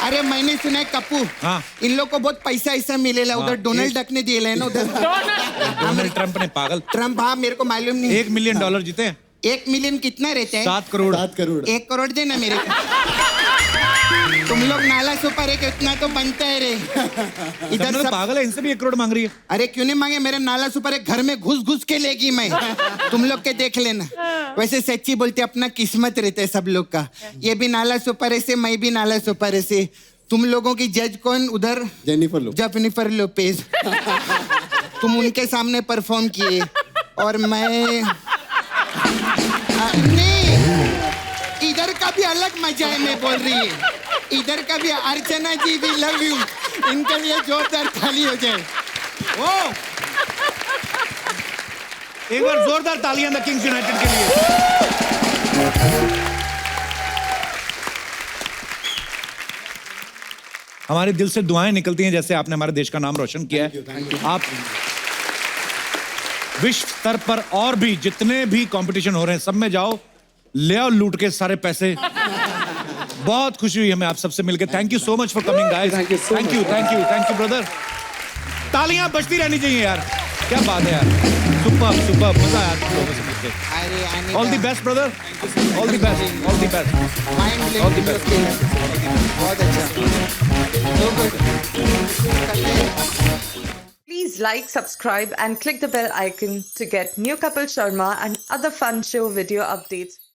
अरे मैंने सुना है कप्पू, हाँ, इन लोग को बहुत पैसा ऐसा मिलेला, उधर डोनाल्ड डक ने दिए ना, उधर डोनाल्ड ट्रम्प ने, पागल ट्रम्प। हाँ, मेरे को मालूम नहीं। $1 मिलियन जीते हैं। 1 मिलियन कितना रहता है? 7 करोड़। 7 करोड़। 1 करोड़ देना मेरे को। तुम लोग नाला सुपर एक इतना तो बनता है रे। इधर सब पागल है, इनसे भी 1 करोड़ मांग रही है। अरे क्यों नहीं मांगे, मेरे नाला सुपर एक घर में घुस घुस के लेगी मैं। तुम लोग के देख लेना। वैसे सच्ची बोलते अपना किस्मत रहता है सब लोग का। ये भी नाला सुपर ऐसे, मैं भी नाला सुपर ऐसे। तुम लोगों की जज कौन उधर? Jennifer Lopez. तुम उनके सामने परफॉर्म किए और मैं नहीं, इधर का भी अलग मजा है। मैं बोल रही है इधर का भी। अर्चना जी भी लव यू, इनके लिए जोरदार ताली हो जाए। ओ एक बार जोरदार तालियां द किंग्स यूनाइटेड के लिए। हमारे दिल से दुआएं निकलती हैं जैसे आपने हमारे देश का नाम रोशन किया है। आप विश्व स्तर पर और भी जितने भी कंपटीशन हो रहे हैं सब में जाओ, ले आओ लूट के सारे पैसे। बहुत खुशी हुई हमें आप सबसे मिलकर। Thank you so much for coming guys. Thank you brother. तालियां बजती रहनी चाहिए यार, क्या बात है यार। सुपर मजा आया तुम लोगों से मिलकर। All the best brother, all the best, all the best, all the best. बहुत अच्छा। Please like, subscribe and click the bell icon to get new Kapil Sharma and other fun show video updates